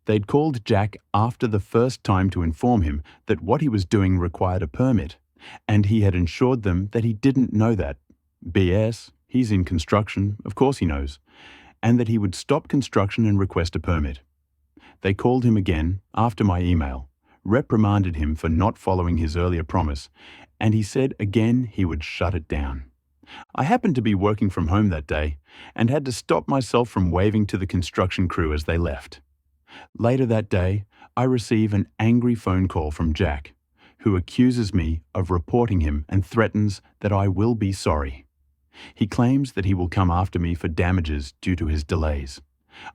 A: They'd called Jack after the first time to inform him that what he was doing required a permit, and he had assured them that he didn't know that. BS, he's in construction, of course he knows, and that he would stop construction and request a permit. They called him again after my email, reprimanded him for not following his earlier promise, and he said again he would shut it down. I happened to be working from home that day and had to stop myself from waving to the construction crew as they left. Later that day, I receive an angry phone call from Jack, who accuses me of reporting him and threatens that I will be sorry. He claims that he will come after me for damages due to his delays.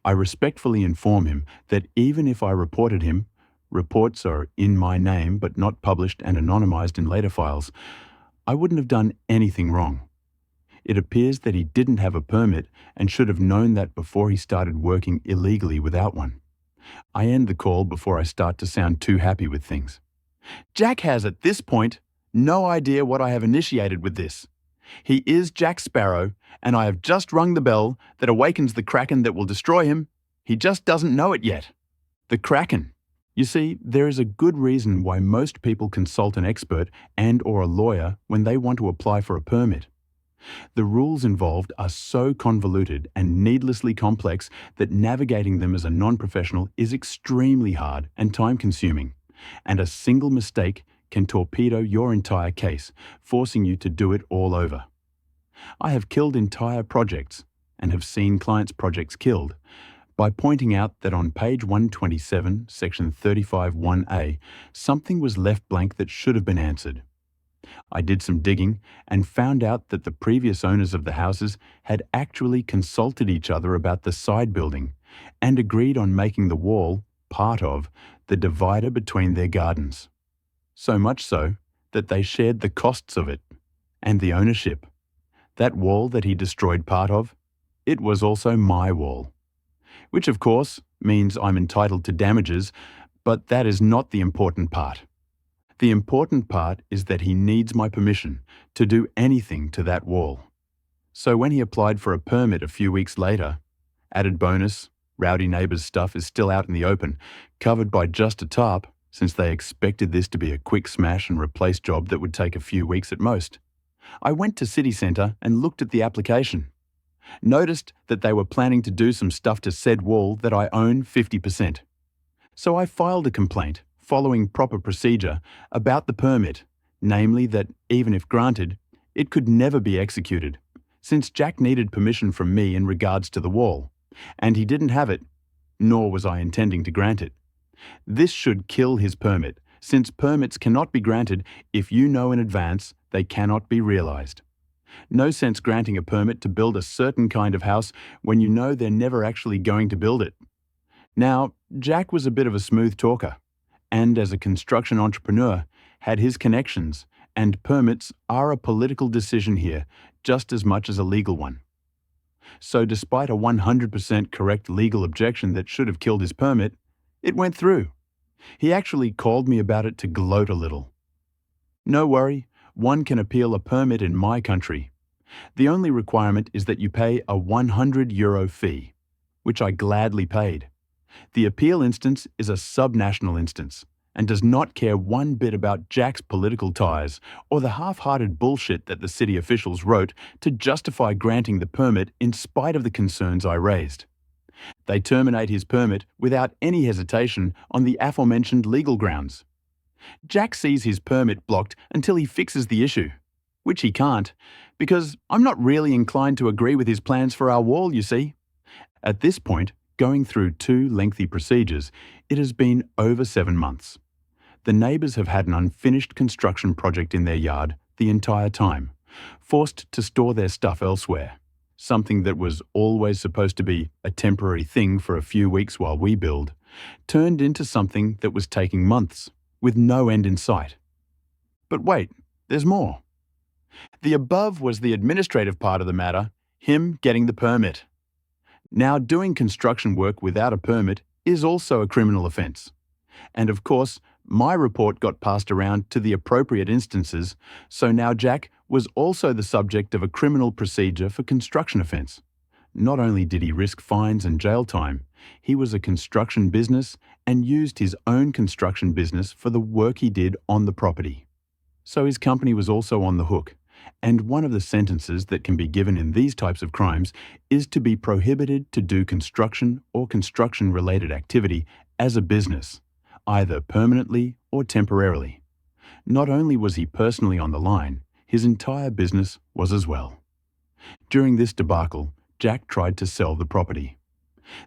A: I respectfully inform him that even if I reported him, reports are in my name but not published and anonymized in later files, I wouldn't have done anything wrong. It appears that he didn't have a permit and should have known that before he started working illegally without one. I end the call before I start to sound too happy with things. Jack has, at this point, no idea what I have initiated with this. He is Jack Sparrow, and I have just rung the bell that awakens the Kraken that will destroy him. He just doesn't know it yet. The Kraken. You see, there is a good reason why most people consult an expert and/or a lawyer when they want to apply for a permit. The rules involved are so convoluted and needlessly complex that navigating them as a non-professional is extremely hard and time-consuming, and a single mistake can torpedo your entire case, forcing you to do it all over. I have killed entire projects, and have seen clients' projects killed, by pointing out that on page 127, section 35(1)(a), something was left blank that should have been answered. I did some digging and found out that the previous owners of the houses had actually consulted each other about the side building and agreed on making the wall part of the divider between their gardens. So much so that they shared the costs of it and the ownership. That wall that he destroyed part of, it was also my wall. Which of course means I'm entitled to damages, but that is not the important part. The important part is that he needs my permission to do anything to that wall. So when he applied for a permit a few weeks later, added bonus, rowdy neighbours' stuff is still out in the open, covered by just a tarp, since they expected this to be a quick smash and replace job that would take a few weeks at most. I went to City Centre and looked at the application. Noticed that they were planning to do some stuff to said wall that I own 50%. So I filed a complaint, following proper procedure, about the permit, namely that, even if granted, it could never be executed, since Jack needed permission from me in regards to the wall, and he didn't have it, nor was I intending to grant it. This should kill his permit, since permits cannot be granted if you know in advance they cannot be realised. No sense granting a permit to build a certain kind of house when you know they're never actually going to build it. Now, Jack was a bit of a smooth talker, and as a construction entrepreneur, had his connections, and permits are a political decision here just as much as a legal one. So despite a 100% correct legal objection that should have killed his permit, it went through. He actually called me about it to gloat a little. No worry, one can appeal a permit in my country. The only requirement is that you pay a €100 fee, which I gladly paid. The appeal instance is a subnational instance and does not care one bit about Jack's political ties or the half-hearted bullshit that the city officials wrote to justify granting the permit in spite of the concerns I raised. They terminate his permit without any hesitation on the aforementioned legal grounds. Jack sees his permit blocked until he fixes the issue, which he can't, because I'm not really inclined to agree with his plans for our wall, you see. At this point, going through 2 lengthy procedures, it has been over 7 months. The neighbours have had an unfinished construction project in their yard the entire time, forced to store their stuff elsewhere. Something that was always supposed to be a temporary thing for a few weeks while we build, turned into something that was taking months, with no end in sight. But wait, there's more. The above was the administrative part of the matter, him getting the permit. Now, doing construction work without a permit is also a criminal offence. And of course, my report got passed around to the appropriate instances, so now Jack was also the subject of a criminal procedure for construction offence. Not only did he risk fines and jail time, he was a construction business and used his own construction business for the work he did on the property. So his company was also on the hook, and one of the sentences that can be given in these types of crimes is to be prohibited to do construction or construction-related activity as a business, either permanently or temporarily. Not only was he personally on the line, his entire business was as well. During this debacle, Jack tried to sell the property.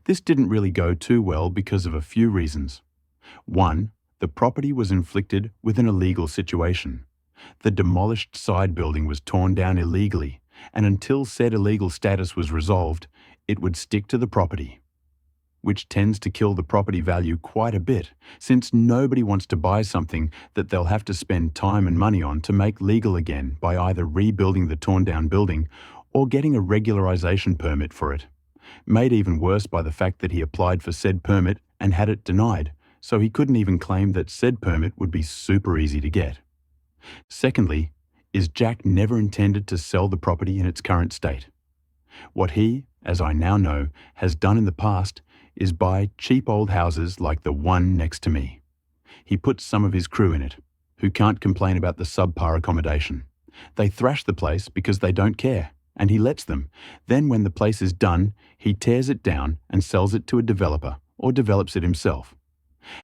A: This didn't really go too well because of a few reasons. 1, the property was inflicted with an illegal situation. The demolished side building was torn down illegally, and until said illegal status was resolved, it would stick to the property, which tends to kill the property value quite a bit, since nobody wants to buy something that they'll have to spend time and money on to make legal again by either rebuilding the torn-down building or getting a regularization permit for it, made even worse by the fact that he applied for said permit and had it denied, so he couldn't even claim that said permit would be super easy to get. Secondly, is Jack never intended to sell the property in its current state. What he, as I now know, has done in the past is buy cheap old houses like the one next to me. He puts some of his crew in it, who can't complain about the subpar accommodation. They thrash the place because they don't care, and he lets them. Then when the place is done, he tears it down and sells it to a developer, or develops it himself.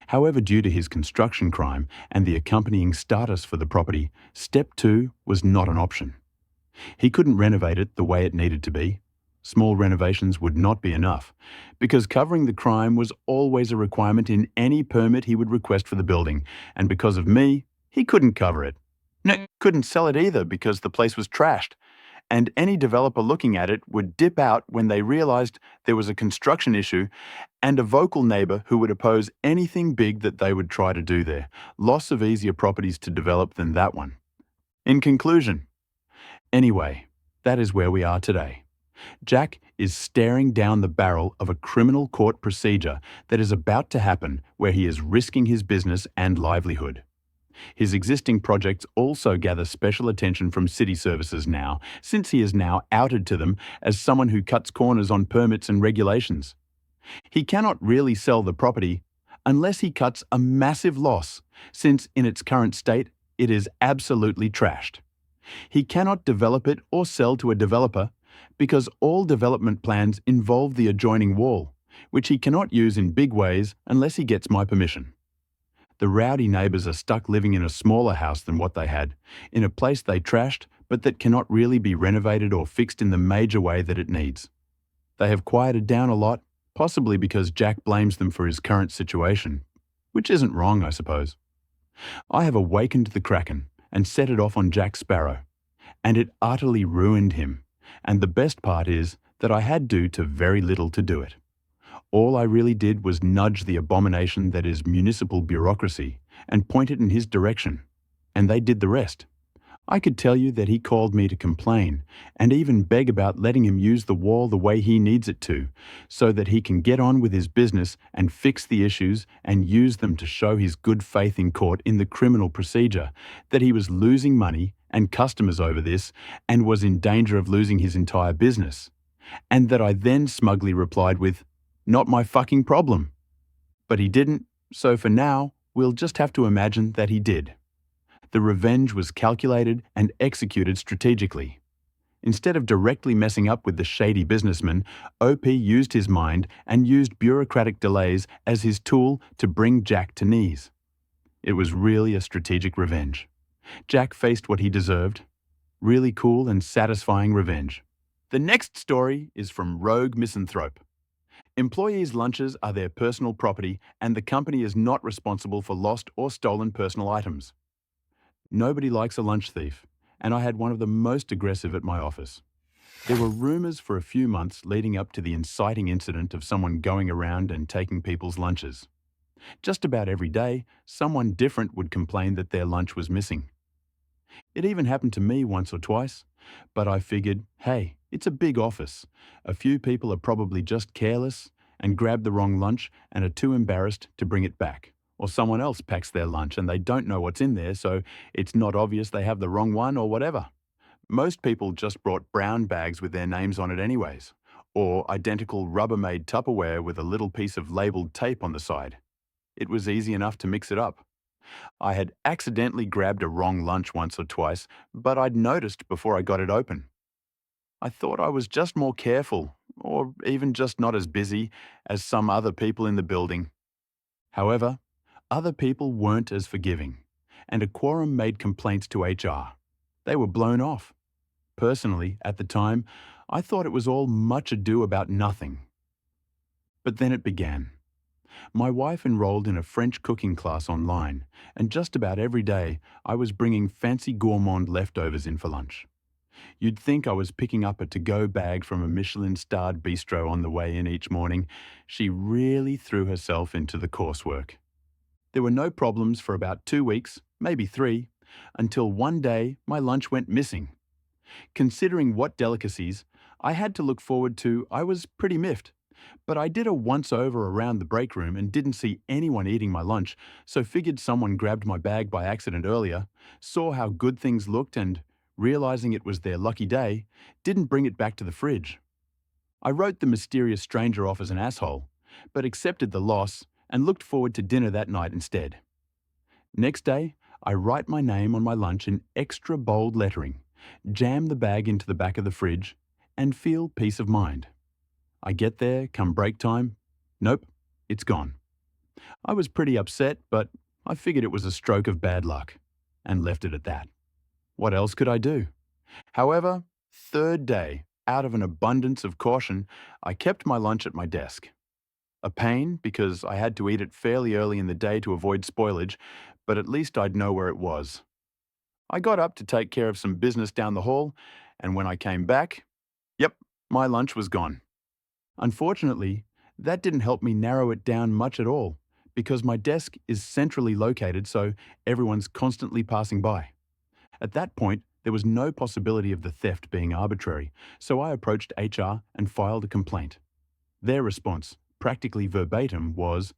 A: However, due to his construction crime and the accompanying status for the property, step 2 was not an option. He couldn't renovate it the way it needed to be. Small renovations would not be enough, because covering the crime was always a requirement in any permit he would request for the building, and because of me, he couldn't cover it. No, couldn't sell it either because the place was trashed, and any developer looking at it would dip out when they realized there was a construction issue and a vocal neighbor who would oppose anything big that they would try to do there. Lots of easier properties to develop than that one. In conclusion, anyway, that is where we are today. Jack is staring down the barrel of a criminal court procedure that is about to happen where he is risking his business and livelihood. His existing projects also gather special attention from city services now, since he is now outed to them as someone who cuts corners on permits and regulations. He cannot really sell the property unless he cuts a massive loss, since in its current state, it is absolutely trashed. He cannot develop it or sell to a developer because all development plans involve the adjoining wall, which he cannot use in big ways unless he gets my permission. The rowdy neighbours are stuck living in a smaller house than what they had, in a place they trashed but that cannot really be renovated or fixed in the major way that it needs. They have quieted down a lot, possibly because Jack blames them for his current situation, which isn't wrong, I suppose. I have awakened the Kraken and set it off on Jack Sparrow, and it utterly ruined him, and the best part is that I had due to very little to do it. All I really did was nudge the abomination that is municipal bureaucracy and point it in his direction, and they did the rest. I could tell you that he called me to complain and even beg about letting him use the wall the way he needs it to, so that he can get on with his business and fix the issues and use them to show his good faith in court in the criminal procedure, that he was losing money and customers over this and was in danger of losing his entire business, and that I then smugly replied with, "Not my fucking problem." But he didn't, so for now, we'll just have to imagine that he did. The revenge was calculated and executed strategically. Instead of directly messing up with the shady businessman, OP used his mind and used bureaucratic delays as his tool to bring Jack to knees. It was really a strategic revenge. Jack faced what he deserved. Really cool and satisfying revenge. The next story is from Rogue Misanthrope. Employees' lunches are their personal property and the company is not responsible for lost or stolen personal items. Nobody likes a lunch thief, and I had one of the most aggressive at my office. There were rumors for a few months leading up to the inciting incident of someone going around and taking people's lunches. Just about every day, someone different would complain that their lunch was missing. It even happened to me once or twice, but I figured, hey, it's a big office. A few people are probably just careless and grab the wrong lunch and are too embarrassed to bring it back. Or someone else packs their lunch and they don't know what's in there, so it's not obvious they have the wrong one or whatever. Most people just brought brown bags with their names on it anyways, or identical Rubbermaid Tupperware with a little piece of labeled tape on the side. It was easy enough to mix it up. I had accidentally grabbed a wrong lunch once or twice, but I'd noticed before I got it open. I thought I was just more careful, or even just not as busy as some other people in the building. However, other people weren't as forgiving, and a quorum made complaints to HR. They were blown off. Personally, at the time, I thought it was all much ado about nothing. But then it began. My wife enrolled in a French cooking class online, and just about every day I was bringing fancy gourmand leftovers in for lunch. You'd think I was picking up a to-go bag from a Michelin-starred bistro on the way in each morning. She really threw herself into the coursework. There were no problems for about 2 weeks, maybe 3, until one day my lunch went missing. Considering what delicacies I had to look forward to, I was pretty miffed. But I did a once-over around the break room and didn't see anyone eating my lunch, so figured someone grabbed my bag by accident earlier, saw how good things looked and, realizing it was their lucky day, didn't bring it back to the fridge. I wrote the mysterious stranger off as an asshole, but accepted the loss and looked forward to dinner that night instead. Next day, I write my name on my lunch in extra bold lettering, jam the bag into the back of the fridge, and feel peace of mind. I get there, come break time. Nope, it's gone. I was pretty upset, but I figured it was a stroke of bad luck, and left it at that. What else could I do? However, third day, out of an abundance of caution, I kept my lunch at my desk. A pain, because I had to eat it fairly early in the day to avoid spoilage, but at least I'd know where it was. I got up to take care of some business down the hall, and when I came back, yep, my lunch was gone. Unfortunately, that didn't help me narrow it down much at all, because my desk is centrally located, so everyone's constantly passing by. At that point, there was no possibility of the theft being arbitrary, so I approached HR and filed a complaint. Their response, practically verbatim, was,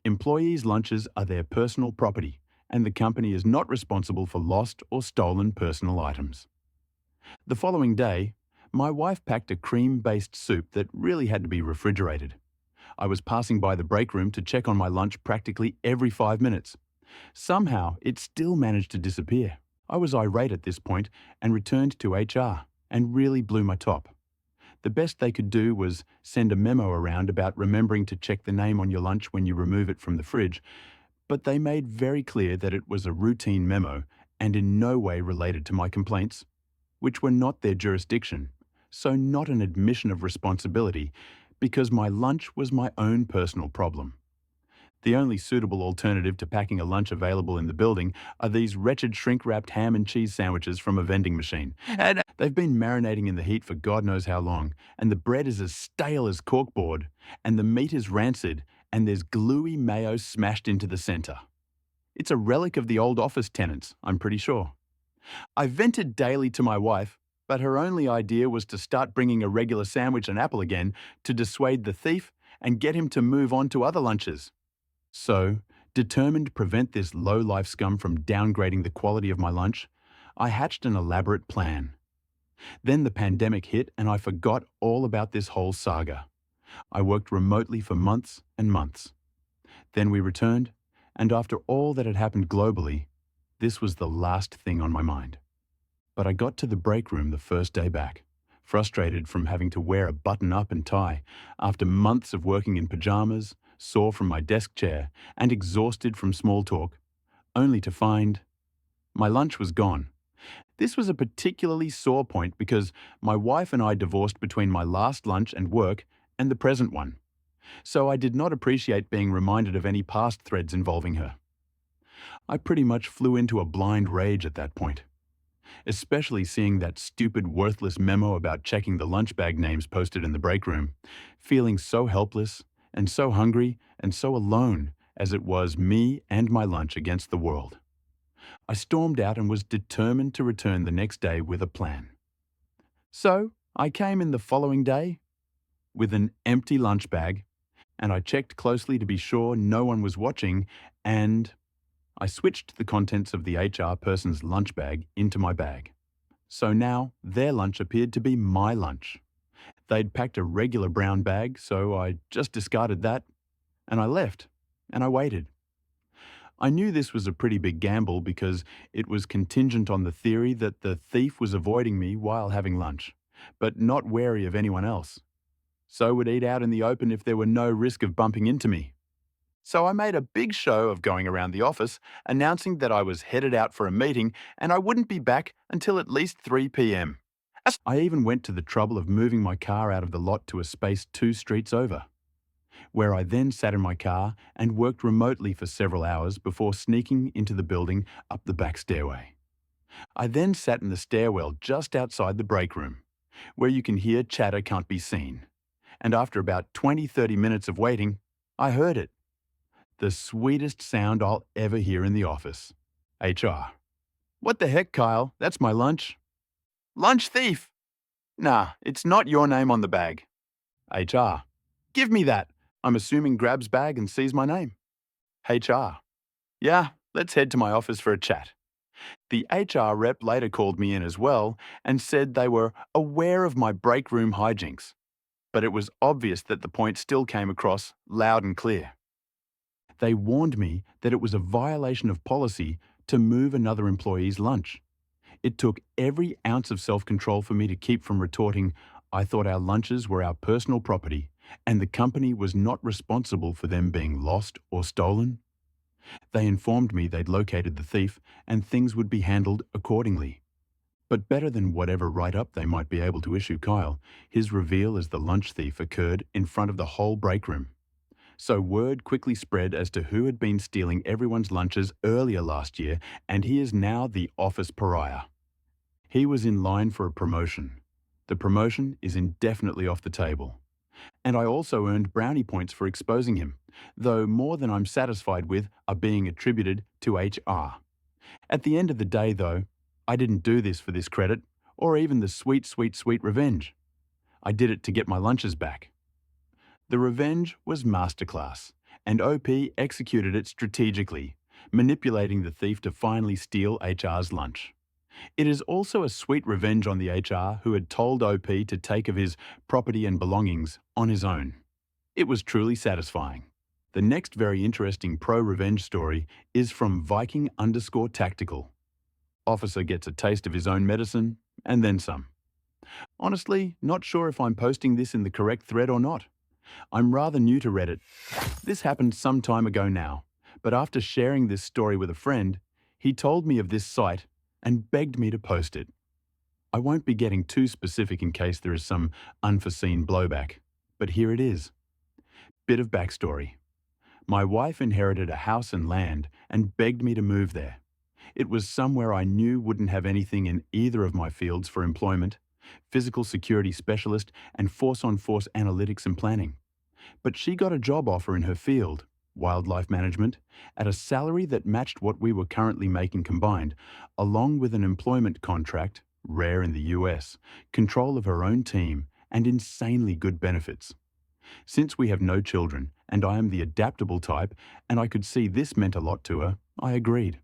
A: "Employees' lunches are their personal property, and the company is not responsible for lost or stolen personal items. The following day, my wife packed a cream-based soup that really had to be refrigerated. I was passing by the break room to check on my lunch practically every 5 minutes. Somehow, it still managed to disappear. I was irate at this point and returned to HR and really blew my top. The best they could do was send a memo around about remembering to check the name on your lunch when you remove it from the fridge, but they made very clear that it was a routine memo and in no way related to my complaints, which were not their jurisdiction, so not an admission of responsibility, because my lunch was my own personal problem. The only suitable alternative to packing a lunch available in the building are these wretched shrink-wrapped ham and cheese sandwiches from a vending machine. And they've been marinating in the heat for God knows how long, and the bread is as stale as corkboard, and the meat is rancid, and there's gluey mayo smashed into the center. It's a relic of the old office tenants, I'm pretty sure. I vented daily to my wife, but her only idea was to start bringing a regular sandwich and apple again to dissuade the thief and get him to move on to other lunches. So, determined to prevent this low-life scum from downgrading the quality of my lunch, I hatched an elaborate plan. Then the pandemic hit and I forgot all about this whole saga. I worked remotely for months and months. Then we returned, and after all that had happened globally, this was the last thing on my mind. But I got to the break room the first day back, frustrated from having to wear a button-up and tie after months of working in pajamas, sore from my desk chair, and exhausted from small talk, only to find my lunch was gone. This was a particularly sore point because my wife and I divorced between my last lunch and work and the present one, so I did not appreciate being reminded of any past threads involving her. I pretty much flew into a blind rage at that point, especially seeing that stupid, worthless memo about checking the lunch bag names posted in the break room, feeling so helpless and so hungry and so alone as it was me and my lunch against the world. I stormed out and was determined to return the next day with a plan. So I came in the following day with an empty lunch bag, and I checked closely to be sure no one was watching, and I switched the contents of the HR person's lunch bag into my bag. So now their lunch appeared to be my lunch. They'd packed a regular brown bag, so I just discarded that, and I left, and I waited. I knew this was a pretty big gamble because it was contingent on the theory that the thief was avoiding me while having lunch, but not wary of anyone else. So would eat out in the open if there were no risk of bumping into me. So I made a big show of going around the office, announcing that I was headed out for a meeting and I wouldn't be back until at least 3 p.m. I even went to the trouble of moving my car out of the lot to a space 2 streets over, where I then sat in my car and worked remotely for several hours before sneaking into the building up the back stairway. I then sat in the stairwell just outside the break room, where you can hear chatter can't be seen. And after about 20-30 minutes of waiting, I heard it. The sweetest sound I'll ever hear in the office. HR. What the heck, Kyle? That's my lunch. Lunch thief! Nah, it's not your name on the bag. HR. Give me that. I'm assuming grabs bag and sees my name. HR. Yeah, let's head to my office for a chat. The HR rep later called me in as well and said they were aware of my break room hijinks, but it was obvious that the point still came across loud and clear. They warned me that it was a violation of policy to move another employee's lunch. It took every ounce of self-control for me to keep from retorting, I thought our lunches were our personal property and the company was not responsible for them being lost or stolen. They informed me they'd located the thief and things would be handled accordingly. But better than whatever write-up they might be able to issue Kyle, his reveal as the lunch thief occurred in front of the whole break room. So word quickly spread as to who had been stealing everyone's lunches earlier last year, and he is now the office pariah. He was in line for a promotion. The promotion is indefinitely off the table. And I also earned brownie points for exposing him, though more than I'm satisfied with are being attributed to HR. At the end of the day, though, I didn't do this for this credit, or even the sweet, sweet, sweet revenge. I did it to get my lunches back. The revenge was masterclass, and OP executed it strategically, manipulating the thief to finally steal HR's lunch. It is also a sweet revenge on the HR who had told OP to take of his property and belongings on his own. It was truly satisfying. The next very interesting pro-revenge story is from Viking_Tactical. Officer gets a taste of his own medicine, and then some. Honestly, not sure if I'm posting this in the correct thread or not. I'm rather new to Reddit. This happened some time ago now, but after sharing this story with a friend, he told me of this site and begged me to post it. I won't be getting too specific in case there is some unforeseen blowback, but here it is. Bit of backstory. My wife inherited a house and land and begged me to move there. It was somewhere I knew wouldn't have anything in either of my fields for employment, physical security specialist and force-on-force analytics and planning. But she got a job offer in her field, wildlife management, at a salary that matched what we were currently making combined, along with an employment contract, rare in the US, control of her own team, and insanely good benefits. Since we have no children, and I am the adaptable type, and I could see this meant a lot to her, I agreed.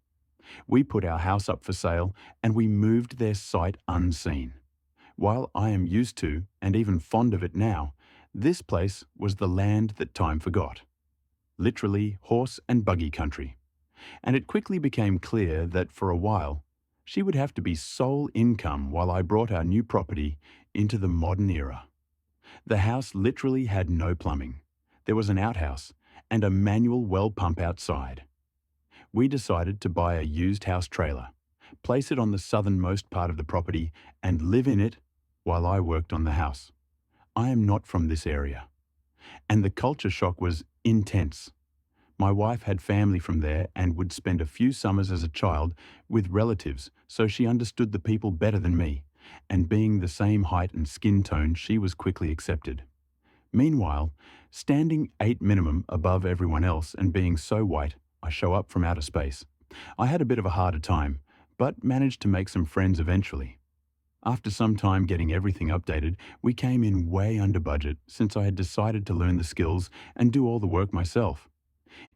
A: We put our house up for sale, and we moved their site unseen. While I am used to, and even fond of it now, this place was the land that time forgot. Literally horse and buggy country. And it quickly became clear that for a while, she would have to be sole income while I brought our new property into the modern era. The house literally had no plumbing. There was an outhouse and a manual well pump outside. We decided to buy a used house trailer, place it on the southernmost part of the property, and live in it while I worked on the house. I am not from this area. And the culture shock was intense. My wife had family from there and would spend a few summers as a child with relatives, so she understood the people better than me, and being the same height and skin tone, she was quickly accepted. Meanwhile, standing 8 minimum above everyone else and being so white, I show up from outer space. I had a bit of a harder time, but managed to make some friends eventually. After some time getting everything updated, we came in way under budget since I had decided to learn the skills and do all the work myself.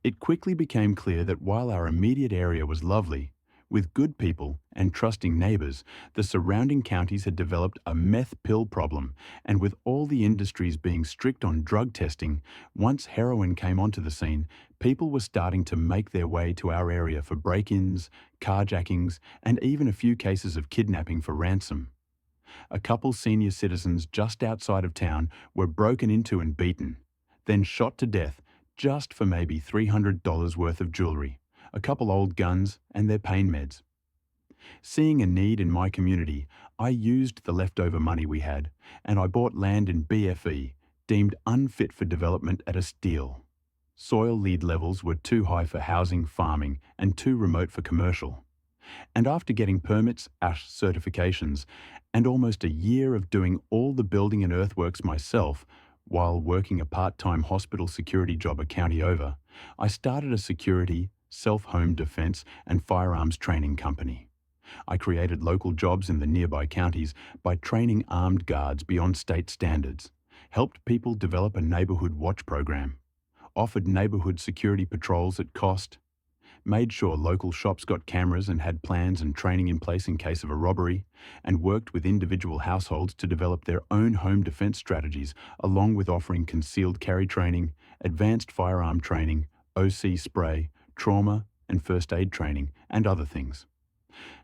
A: It quickly became clear that while our immediate area was lovely, with good people and trusting neighbours, the surrounding counties had developed a meth pill problem, and with all the industries being strict on drug testing, once heroin came onto the scene, people were starting to make their way to our area for break-ins, carjackings, and even a few cases of kidnapping for ransom. A couple senior citizens just outside of town were broken into and beaten, then shot to death just for maybe $300 worth of jewellery, a couple old guns, and their pain meds. Seeing a need in my community, I used the leftover money we had, and I bought land in BFE, deemed unfit for development at a steal. Soil lead levels were too high for housing, farming, and too remote for commercial. And after getting permits, ASH certifications, and almost a year of doing all the building and earthworks myself, while working a part-time hospital security job a county over, I started a security, self-home defense, and firearms training company. I created local jobs in the nearby counties by training armed guards beyond state standards, helped people develop a neighborhood watch program, offered neighborhood security patrols at cost, made sure local shops got cameras and had plans and training in place in case of a robbery, and worked with individual households to develop their own home defense strategies, along with offering concealed carry training, advanced firearm training, OC spray, trauma and first aid training, and other things.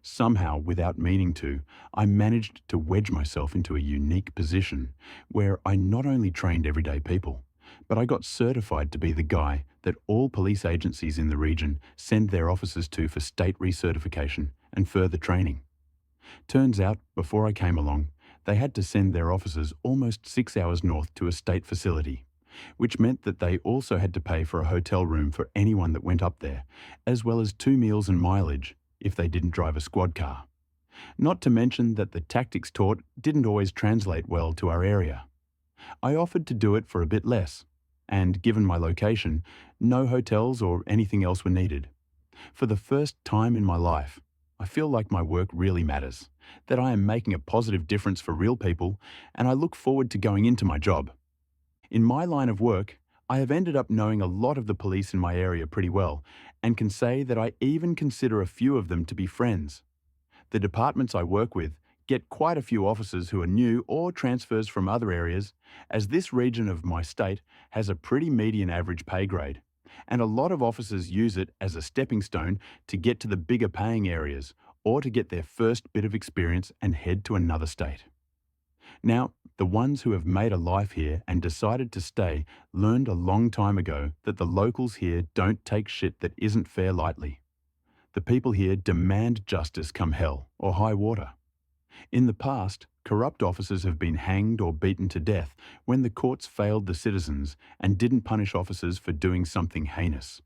A: Somehow, without meaning to, I managed to wedge myself into a unique position where I not only trained everyday people, but I got certified to be the guy that all police agencies in the region send their officers to for state recertification and further training. Turns out, before I came along, they had to send their officers almost 6 hours north to a state facility, which meant that they also had to pay for a hotel room for anyone that went up there, as well as 2 meals and mileage if they didn't drive a squad car. Not to mention that the tactics taught didn't always translate well to our area. I offered to do it for a bit less, and given my location, no hotels or anything else were needed. For the first time in my life, I feel like my work really matters, that I am making a positive difference for real people, and I look forward to going into my job. In my line of work, I have ended up knowing a lot of the police in my area pretty well, and can say that I even consider a few of them to be friends. The departments I work with get quite a few officers who are new or transfers from other areas, as this region of my state has a pretty median average pay grade, and a lot of officers use it as a stepping stone to get to the bigger paying areas or to get their first bit of experience and head to another state. Now, the ones who have made a life here and decided to stay learned a long time ago that the locals here don't take shit that isn't fair lightly. The people here demand justice come hell or high water. In the past, corrupt officers have been hanged or beaten to death when the courts failed the citizens and didn't punish officers for doing something heinous.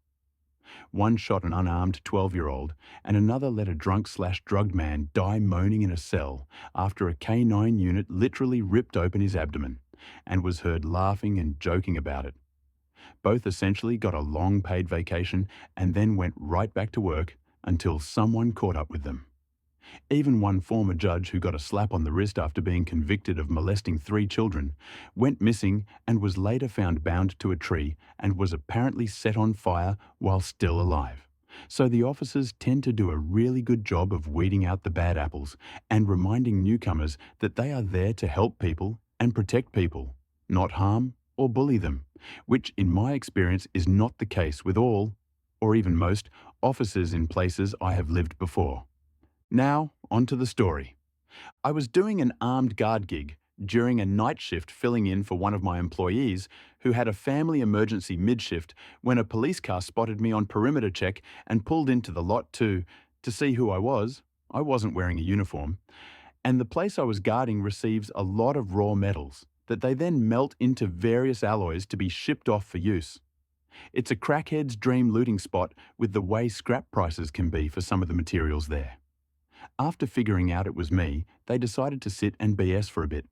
A: One shot an unarmed 12-year-old, and another let a drunk/drugged man die moaning in a cell after a K9 unit literally ripped open his abdomen and was heard laughing and joking about it. Both essentially got a long paid vacation and then went right back to work until someone caught up with them. Even one former judge who got a slap on the wrist after being convicted of molesting 3 children went missing and was later found bound to a tree and was apparently set on fire while still alive. So the officers tend to do a really good job of weeding out the bad apples and reminding newcomers that they are there to help people and protect people, not harm or bully them, which in my experience is not the case with all, or even most, officers in places I have lived before. Now, on to the story. I was doing an armed guard gig during a night shift filling in for one of my employees who had a family emergency mid-shift when a police car spotted me on perimeter check and pulled into the lot to see who I was. I wasn't wearing a uniform. And the place I was guarding receives a lot of raw metals that they then melt into various alloys to be shipped off for use. It's a crackhead's dream looting spot with the way scrap prices can be for some of the materials there. After figuring out it was me, they decided to sit and BS for a bit.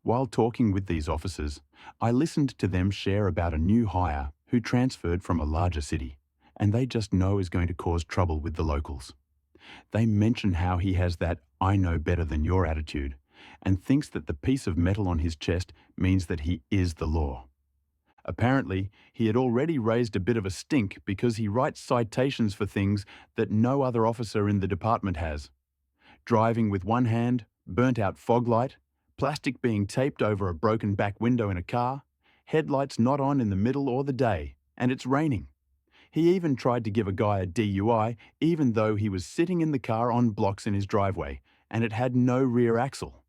A: While talking with these officers, I listened to them share about a new hire who transferred from a larger city, and they just know is going to cause trouble with the locals. They mention how he has that "I know better than your" attitude, and thinks that the piece of metal on his chest means that he is the law. Apparently, he had already raised a bit of a stink because he writes citations for things that no other officer in the department has. Driving with one hand, burnt-out fog light, plastic being taped over a broken back window in a car, headlights not on in the middle or the day, and it's raining. He even tried to give a guy a DUI even though he was sitting in the car on blocks in his driveway, and it had no rear axle.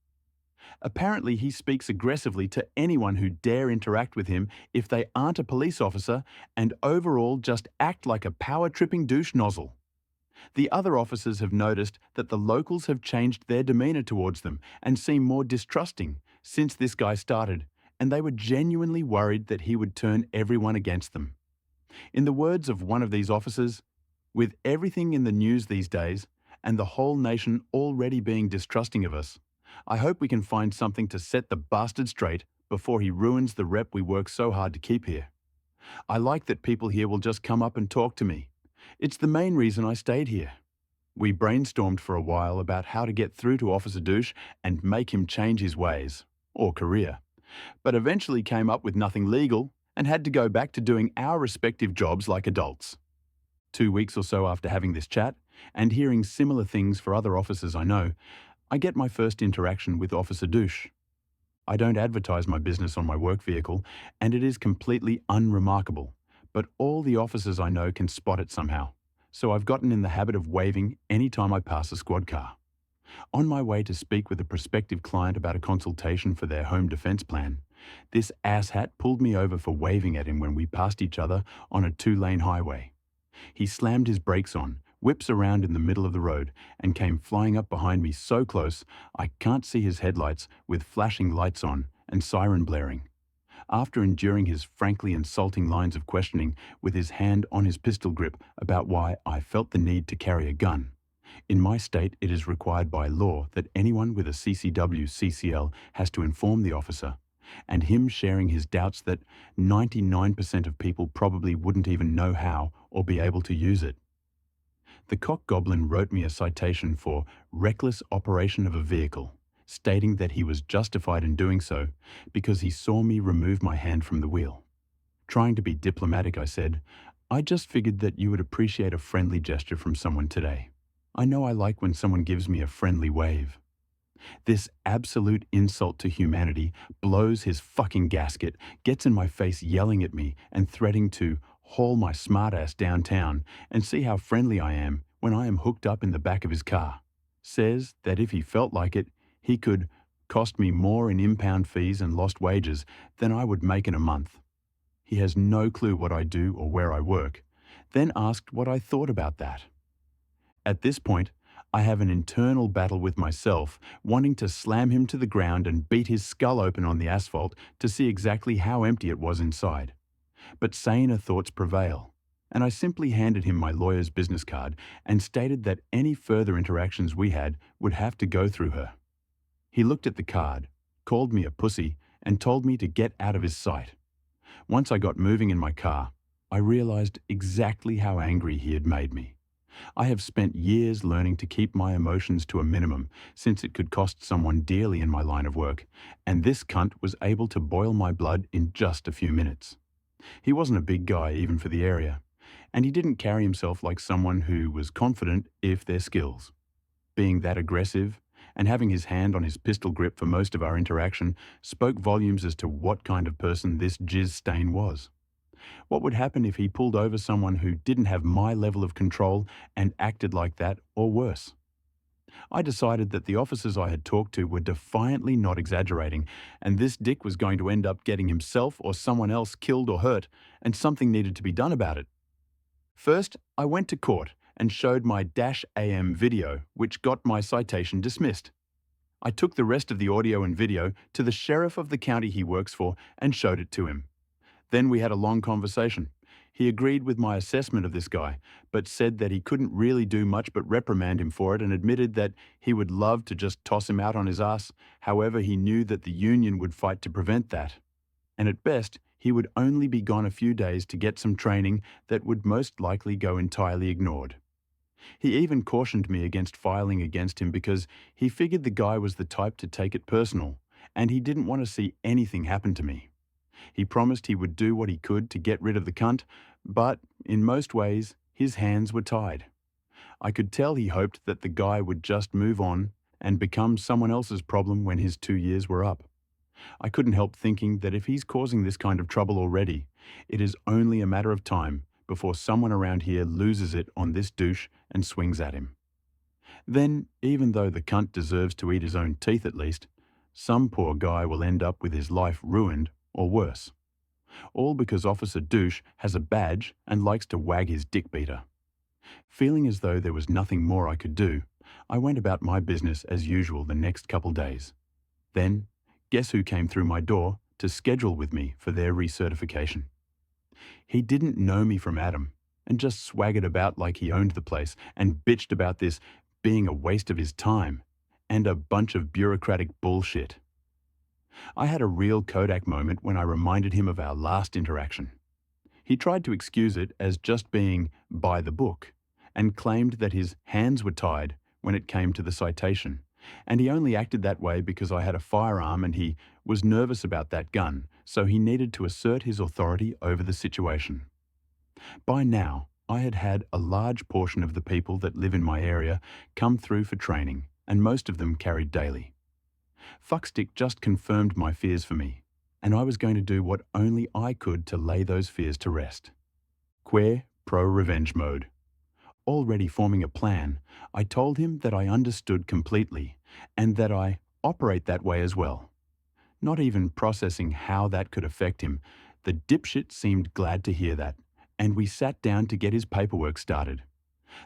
A: Apparently, he speaks aggressively to anyone who dare interact with him if they aren't a police officer, and overall just act like a power-tripping douche nozzle. The other officers have noticed that the locals have changed their demeanour towards them and seem more distrusting since this guy started, and they were genuinely worried that he would turn everyone against them. In the words of one of these officers, "With everything in the news these days, and the whole nation already being distrusting of us, I hope we can find something to set the bastard straight before he ruins the rep we work so hard to keep here. I like that people here will just come up and talk to me. It's the main reason I stayed here." We brainstormed for a while about how to get through to Officer Douche and make him change his ways, or career, but eventually came up with nothing legal and had to go back to doing our respective jobs like adults. 2 weeks or so after having this chat, and hearing similar things for other officers I know, I get my first interaction with Officer Douche. I don't advertise my business on my work vehicle, and it is completely unremarkable, but all the officers I know can spot it somehow, so I've gotten in the habit of waving any time I pass a squad car. On my way to speak with a prospective client about a consultation for their home defense plan, this asshat pulled me over for waving at him when we passed each other on a 2-lane highway. He slammed his brakes on, whips around in the middle of the road, and came flying up behind me so close I can't see his headlights with flashing lights on and siren blaring. After enduring his frankly insulting lines of questioning with his hand on his pistol grip about why I felt the need to carry a gun. In my state, it is required by law that anyone with a CCW/CCL has to inform the officer, and him sharing his doubts that 99% of people probably wouldn't even know how or be able to use it. The cock goblin wrote me a citation for reckless operation of a vehicle, stating that he was justified in doing so because he saw me remove my hand from the wheel. Trying to be diplomatic, I said, I just figured that you would appreciate a friendly gesture from someone today. I know I like when someone gives me a friendly wave. This absolute insult to humanity blows his fucking gasket, gets in my face yelling at me and threatening to haul my smartass downtown and see how friendly I am when I am hooked up in the back of his car. Says that if he felt like it, he could cost me more in impound fees and lost wages than I would make in a month. He has no clue what I do or where I work. Then asked what I thought about that. At this point, I have an internal battle with myself, wanting to slam him to the ground and beat his skull open on the asphalt to see exactly how empty it was inside. But saner thoughts prevail, and I simply handed him my lawyer's business card and stated that any further interactions we had would have to go through her. He looked at the card, called me a pussy, and told me to get out of his sight. Once I got moving in my car, I realized exactly how angry he had made me. I have spent years learning to keep my emotions to a minimum since it could cost someone dearly in my line of work, and this cunt was able to boil my blood in just a few minutes. He wasn't a big guy even for the area, and he didn't carry himself like someone who was confident if their skills. Being that aggressive and having his hand on his pistol grip for most of our interaction spoke volumes as to what kind of person this jizz stain was. What would happen if he pulled over someone who didn't have my level of control and acted like that or worse? I decided that the officers I had talked to were defiantly not exaggerating, and this dick was going to end up getting himself or someone else killed or hurt, and something needed to be done about it. First, I went to court and showed my -AM video, which got my citation dismissed. I took the rest of the audio and video to the sheriff of the county he works for and showed it to him. Then we had a long conversation. He agreed with my assessment of this guy, but said that he couldn't really do much but reprimand him for it and admitted that he would love to just toss him out on his ass. However, he knew that the union would fight to prevent that. And at best, he would only be gone a few days to get some training that would most likely go entirely ignored. He even cautioned me against filing against him because he figured the guy was the type to take it personal, and he didn't want to see anything happen to me. He promised he would do what he could to get rid of the cunt, but in most ways, his hands were tied. I could tell he hoped that the guy would just move on and become someone else's problem when his 2 years were up. I couldn't help thinking that if he's causing this kind of trouble already, it is only a matter of time before someone around here loses it on this douche and swings at him. Then, even though the cunt deserves to eat his own teeth at least, some poor guy will end up with his life ruined or worse. All because Officer Douche has a badge and likes to wag his dick beater. Feeling as though there was nothing more I could do, I went about my business as usual the next couple days. Then, guess who came through my door to schedule with me for their recertification? He didn't know me from Adam and just swaggered about like he owned the place and bitched about this being a waste of his time and a bunch of bureaucratic bullshit. I had a real Kodak moment when I reminded him of our last interaction. He tried to excuse it as just being by the book and claimed that his hands were tied when it came to the citation, and he only acted that way because I had a firearm and he was nervous about that gun, so he needed to assert his authority over the situation. By now, I had had a large portion of the people that live in my area come through for training, and most of them carried daily. Fuckstick just confirmed my fears for me, and I was going to do what only I could to lay those fears to rest. Queer pro-revenge mode. Already forming a plan, I told him that I understood completely, and that I operate that way as well. Not even processing how that could affect him, the dipshit seemed glad to hear that, and we sat down to get his paperwork started.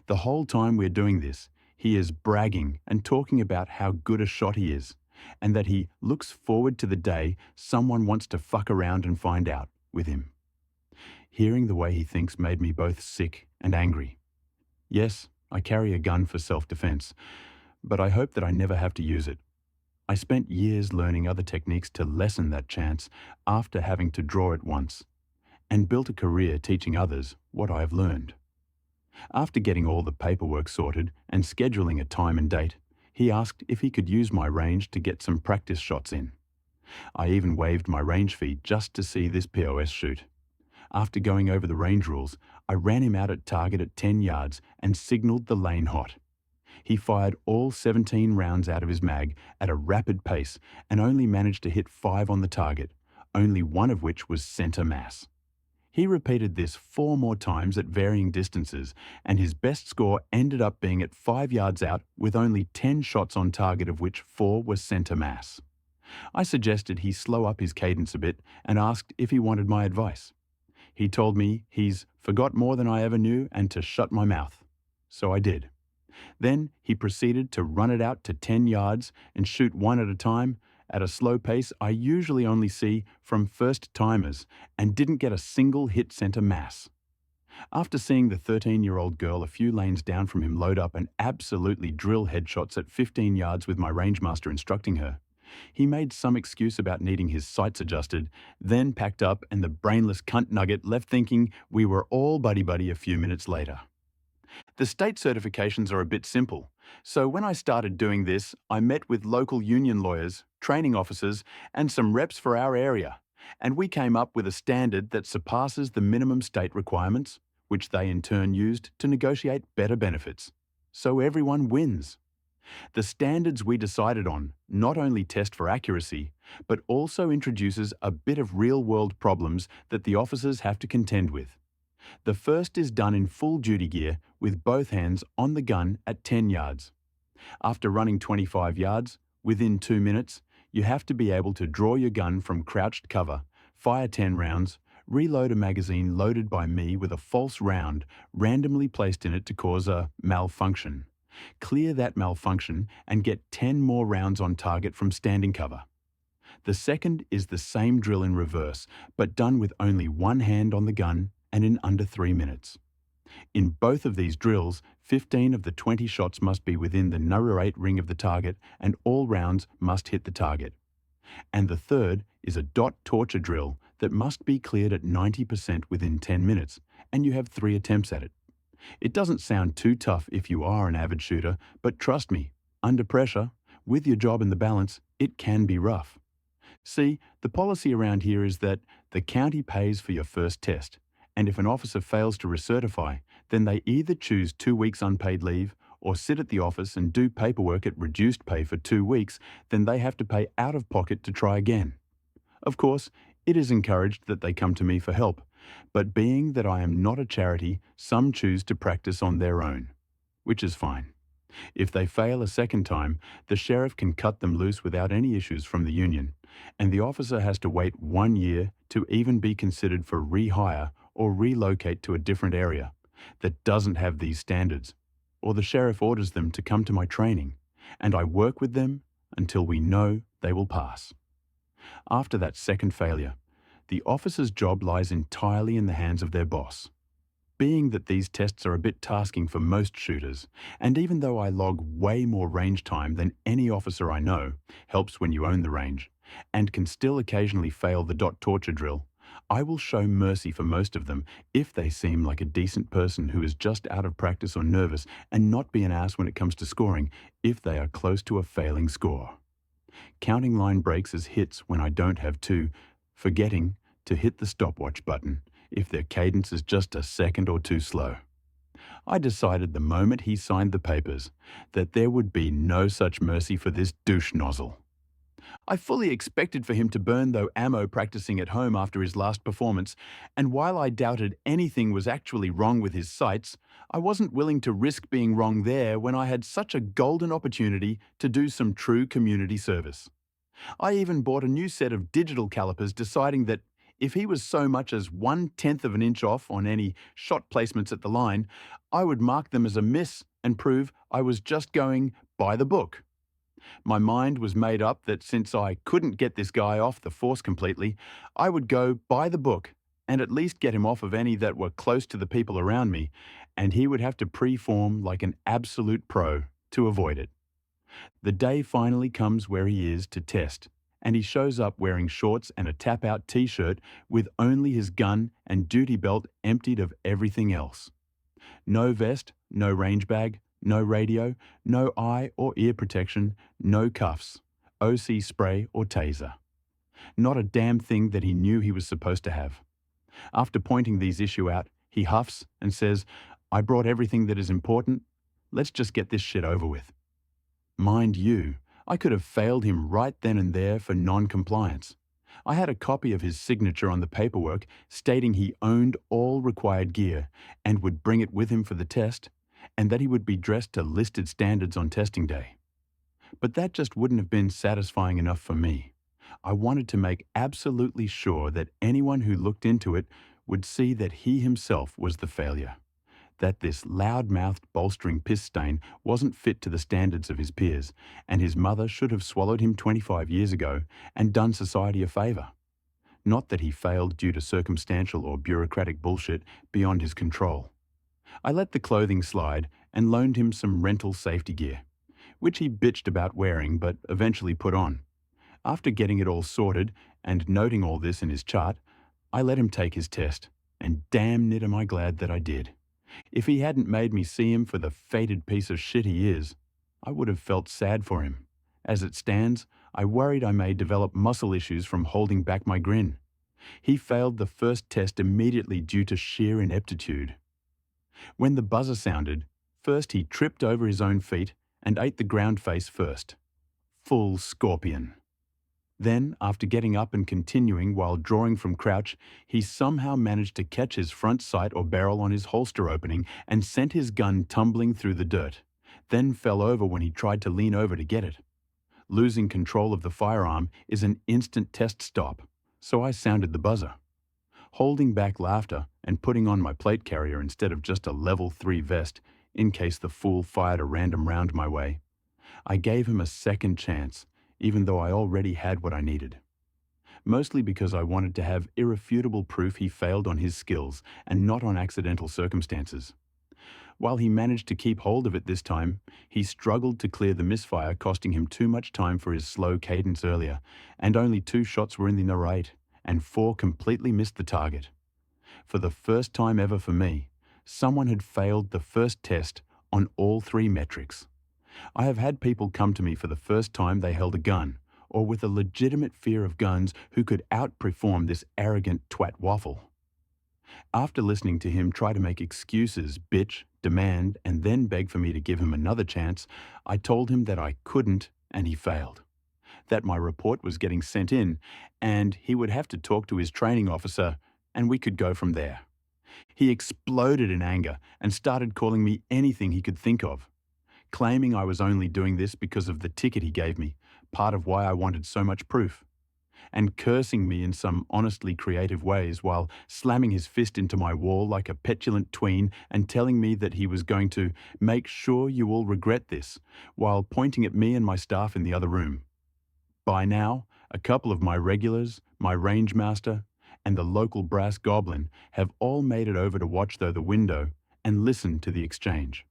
A: The whole time we're doing this, he is bragging and talking about how good a shot he is, and that he looks forward to the day someone wants to fuck around and find out with him. Hearing the way he thinks made me both sick and angry. Yes, I carry a gun for self-defense, but I hope that I never have to use it. I spent years learning other techniques to lessen that chance after having to draw it once, and built a career teaching others what I have learned. After getting all the paperwork sorted and scheduling a time and date, he asked if he could use my range to get some practice shots in. I even waived my range fee just to see this POS shoot. After going over the range rules, I ran him out at target at 10 yards and signaled the lane hot. He fired all 17 rounds out of his mag at a rapid pace and only managed to hit 5 on the target, only one of which was center mass. He repeated this 4 more times at varying distances, and his best score ended up being at 5 yards out with only 10 shots on target, of which 4 were center mass. I suggested he slow up his cadence a bit and asked if he wanted my advice. He told me he's forgot more than I ever knew and to shut my mouth. So I did. Then he proceeded to run it out to 10 yards and shoot one at a time at a slow pace I usually only see from first-timers, and didn't get a single hit center mass. After seeing the 13-year-old girl a few lanes down from him load up and absolutely drill headshots at 15 yards with my rangemaster instructing her, he made some excuse about needing his sights adjusted, then packed up, and the brainless cunt nugget left thinking we were all buddy-buddy a few minutes later. The state certifications are a bit simple, so when I started doing this, I met with local union lawyers, training officers, and some reps for our area, and we came up with a standard that surpasses the minimum state requirements, which they in turn used to negotiate better benefits. So everyone wins. The standards we decided on not only test for accuracy, but also introduces a bit of real-world problems that the officers have to contend with. The first is done in full duty gear with both hands on the gun at 10 yards. After running 25 yards, within 2 minutes, you have to be able to draw your gun from crouched cover, fire 10 rounds, reload a magazine loaded by me with a false round randomly placed in it to cause a malfunction, clear that malfunction and get 10 more rounds on target from standing cover. The second is the same drill in reverse, but done with only one hand on the gun and in under 3 minutes. In both of these drills, 15 of the 20 shots must be within the narrate ring of the target and all rounds must hit the target. And the third is a dot torture drill that must be cleared at 90% within 10 minutes, and you have 3 attempts at it. It doesn't sound too tough if you are an avid shooter, but trust me, under pressure, with your job in the balance, it can be rough. See, the policy around here is that the county pays for your first test, and if an officer fails to recertify, then they either choose 2 weeks unpaid leave or sit at the office and do paperwork at reduced pay for 2 weeks, then they have to pay out of pocket to try again. Of course, it is encouraged that they come to me for help, but being that I am not a charity, some choose to practice on their own, which is fine. If they fail a second time, the sheriff can cut them loose without any issues from the union, and the officer has to wait 1 year to even be considered for rehire or relocate to a different area that doesn't have these standards, or the sheriff orders them to come to my training, and I work with them until we know they will pass. After that second failure, the officer's job lies entirely in the hands of their boss. Being that these tests are a bit tasking for most shooters, and even though I log way more range time than any officer I know, helps when you own the range, and can still occasionally fail the dot torture drill, I will show mercy for most of them if they seem like a decent person who is just out of practice or nervous, and not be an ass when it comes to scoring if they are close to a failing score. Counting line breaks as hits when I don't have to, forgetting to hit the stopwatch button if their cadence is just a second or two slow. I decided the moment he signed the papers that there would be no such mercy for this douche nozzle. I fully expected for him to burn though ammo practicing at home after his last performance, and while I doubted anything was actually wrong with his sights, I wasn't willing to risk being wrong there when I had such a golden opportunity to do some true community service. I even bought a new set of digital calipers, deciding that if he was so much as 1/10 of an inch off on any shot placements at the line, I would mark them as a miss and prove I was just going by the book. My mind was made up that since I couldn't get this guy off the force completely, I would go by the book and at least get him off of any that were close to the people around me, and he would have to pre-form like an absolute pro to avoid it. The day finally comes where he is to test, and he shows up wearing shorts and a tap-out t-shirt with only his gun and duty belt emptied of everything else. No vest, no range bag, no radio, no eye or ear protection, no cuffs, OC spray or taser. Not a damn thing that he knew he was supposed to have. After pointing these issues out, He huffs and says, "I brought everything that is important. Let's just get this shit over with." Mind you, I could have failed him right then and there for non-compliance. I had a copy of his signature on the paperwork stating he owned all required gear and would bring it with him for the test, and that he would be dressed to listed standards on testing day. But that just wouldn't have been satisfying enough for me. I wanted to make absolutely sure that anyone who looked into it would see that he himself was the failure, that this loud-mouthed bolstering piss stain wasn't fit to the standards of his peers, and his mother should have swallowed him 25 years ago and done society a favor. Not that he failed due to circumstantial or bureaucratic bullshit beyond his control. I let the clothing slide and loaned him some rental safety gear, which he bitched about wearing but eventually put on. After getting it all sorted and noting all this in his chart, I let him take his test, and damn nit am I glad that I did. If he hadn't made me see him for the fated piece of shit he is, I would have felt sad for him. As it stands, I worried I may develop muscle issues from holding back my grin. He failed the first test immediately due to sheer ineptitude. When the buzzer sounded, first he tripped over his own feet and ate the ground face first. Full scorpion. Then, after getting up and continuing while drawing from crouch, he somehow managed to catch his front sight or barrel on his holster opening and sent his gun tumbling through the dirt, then fell over when he tried to lean over to get it. Losing control of the firearm is an instant test stop, so I sounded the buzzer. Holding back laughter and putting on my plate carrier instead of just a level 3 vest, in case the fool fired a random round my way, I gave him a second chance, even though I already had what I needed. Mostly because I wanted to have irrefutable proof he failed on his skills and not on accidental circumstances. While he managed to keep hold of it this time, he struggled to clear the misfire, costing him too much time for his slow cadence earlier, and only 2 shots were in the narrate, and 4 completely missed the target. For the first time ever for me, someone had failed the first test on all 3 metrics. I have had people come to me for the first time they held a gun, or with a legitimate fear of guns, who could outperform this arrogant twat waffle. After listening to him try to make excuses, bitch, demand, and then beg for me to give him another chance, I told him that I couldn't, and he failed. That my report was getting sent in, and he would have to talk to his training officer, and we could go from there. He exploded in anger and started calling me anything he could think of, claiming I was only doing this because of the ticket he gave me, part of why I wanted so much proof, and cursing me in some honestly creative ways while slamming his fist into my wall like a petulant tween and telling me that he was going to make sure you all regret this, while pointing at me and my staff in the other room. By now, a couple of my regulars, my range master, and the local brass goblin have all made it over to watch through the window and listen to the exchange.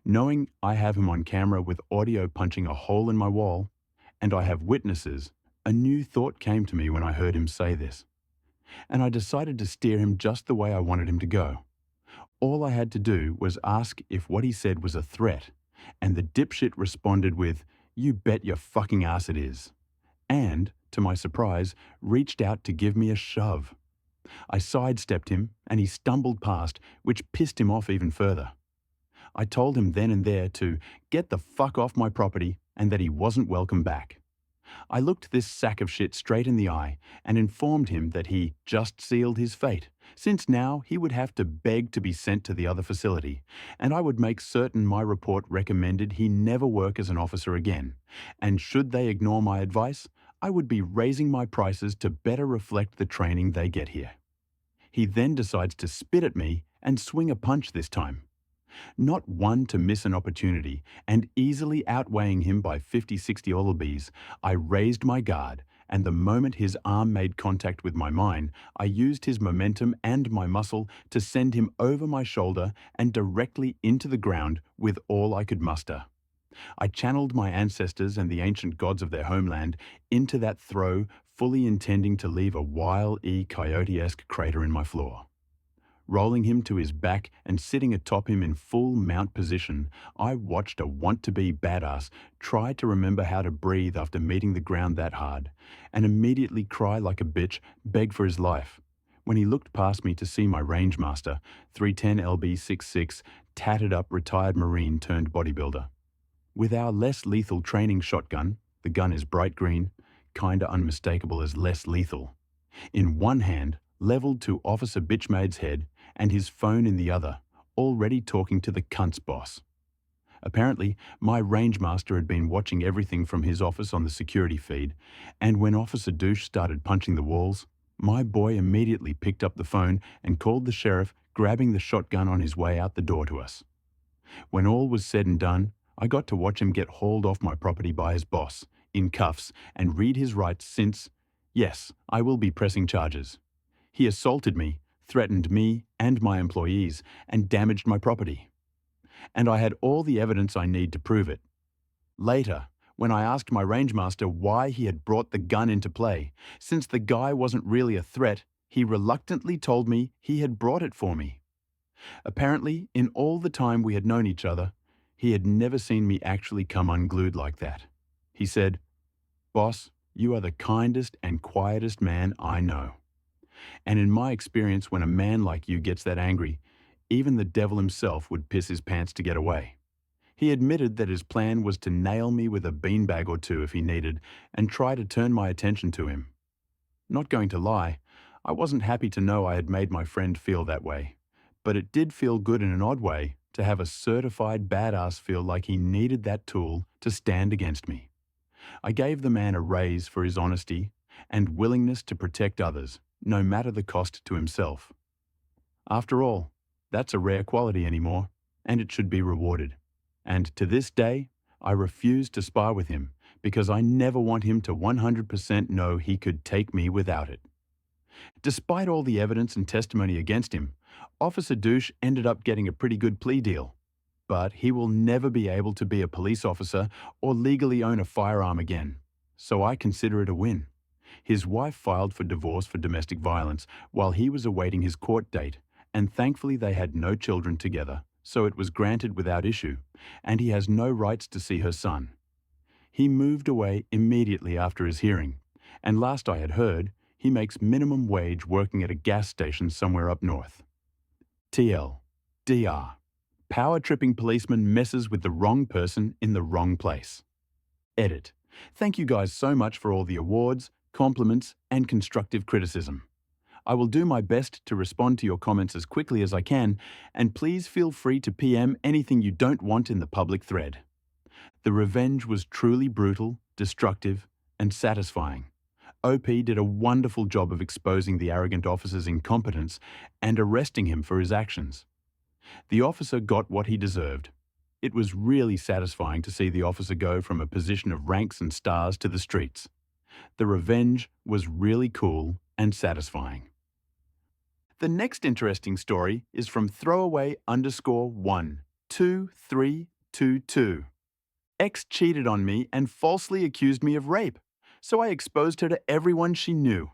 A: Knowing I have him on camera with audio punching a hole in my wall, and I have witnesses, a new thought came to me when I heard him say this, and I decided to steer him just the way I wanted him to go. All I had to do was ask if what he said was a threat, and the dipshit responded with, "You bet your fucking ass it is," and, to my surprise, reached out to give me a shove. I sidestepped him, and he stumbled past, which pissed him off even further. I told him then and there to get the fuck off my property and that he wasn't welcome back. I looked this sack of shit straight in the eye and informed him that he just sealed his fate, since now he would have to beg to be sent to the other facility, and I would make certain my report recommended he never work as an officer again, and should they ignore my advice, I would be raising my prices to better reflect the training they get here. He then decides to spit at me and swing a punch this time. Not one to miss an opportunity, and easily outweighing him by 50-60 Olympies, I raised my guard, and the moment his arm made contact with mine, I used his momentum and my muscle to send him over my shoulder and directly into the ground with all I could muster. I channeled my ancestors and the ancient gods of their homeland into that throw, fully intending to leave a Wile E. Coyote-esque crater in my floor. Rolling him to his back and sitting atop him in full mount position, I watched a want-to-be badass try to remember how to breathe after meeting the ground that hard, and immediately cry like a bitch, beg for his life, when he looked past me to see my rangemaster, 310 LB66, tattered up retired Marine turned bodybuilder. With our less lethal training shotgun, the gun is bright green, kinda unmistakable as less lethal, in one hand, leveled to Officer Bitchmade's head, and his phone in the other, already talking to the cunt's boss. Apparently, my rangemaster had been watching everything from his office on the security feed, and when Officer Douche started punching the walls, my boy immediately picked up the phone and called the sheriff, grabbing the shotgun on his way out the door to us. When all was said and done, I got to watch him get hauled off my property by his boss, in cuffs, and read his rights since, yes, I will be pressing charges. He assaulted me, threatened me and my employees, and damaged my property. And I had all the evidence I need to prove it. Later, when I asked my rangemaster why he had brought the gun into play, since the guy wasn't really a threat, he reluctantly told me he had brought it for me. Apparently, in all the time we had known each other, he had never seen me actually come unglued like that. He said, "Boss, you are the kindest and quietest man I know. And in my experience, when a man like you gets that angry, even the devil himself would piss his pants to get away." He admitted that his plan was to nail me with a beanbag or two if he needed and try to turn my attention to him. Not going to lie, I wasn't happy to know I had made my friend feel that way, but it did feel good in an odd way to have a certified badass feel like he needed that tool to stand against me. I gave the man a raise for his honesty and willingness to protect others, no matter the cost to himself. After all, that's a rare quality anymore, and it should be rewarded. And to this day, I refuse to spar with him because I never want him to 100% know he could take me without it. Despite all the evidence and testimony against him, Officer Douche ended up getting a pretty good plea deal. But he will never be able to be a police officer or legally own a firearm again, so I consider it a win. His wife filed for divorce for domestic violence while he was awaiting his court date, and thankfully they had no children together, so it was granted without issue, and he has no rights to see her son. He moved away immediately after his hearing, and last I had heard, he makes minimum wage working at a gas station somewhere up north. TL. DR. Power-tripping policeman messes with the wrong person in the wrong place. Edit. Thank you guys so much for all the awards, compliments, and constructive criticism. I will do my best to respond to your comments as quickly as I can, and please feel free to PM anything you don't want in the public thread. The revenge was truly brutal, destructive, and satisfying. OP did a wonderful job of exposing the arrogant officer's incompetence and arresting him for his actions. The officer got what he deserved. It was really satisfying to see the officer go from a position of ranks and stars to the streets. The revenge was really cool and satisfying. The next interesting story is from throwaway_12322. Ex cheated on me and falsely accused me of rape, so I exposed her to everyone she knew.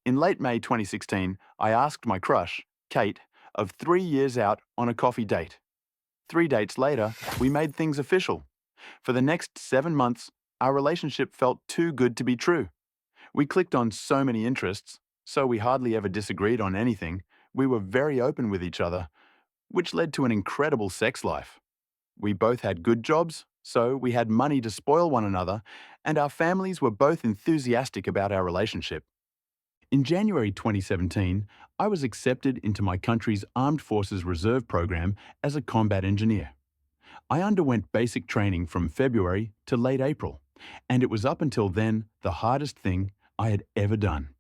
A: In late May 2016, I asked my crush, Kate, of 3 years out on a coffee date. 3 dates later, we made things official. For the next 7 months, our relationship felt too good to be true. We clicked on so many interests, so we hardly ever disagreed on anything. We were very open with each other, which led to an incredible sex life. We both had good jobs, so we had money to spoil one another, and our families were both enthusiastic about our relationship. In January 2017, I was accepted into my country's Armed Forces Reserve program as a combat engineer. I underwent basic training from February to late April, and it was up until then the hardest thing I had ever done.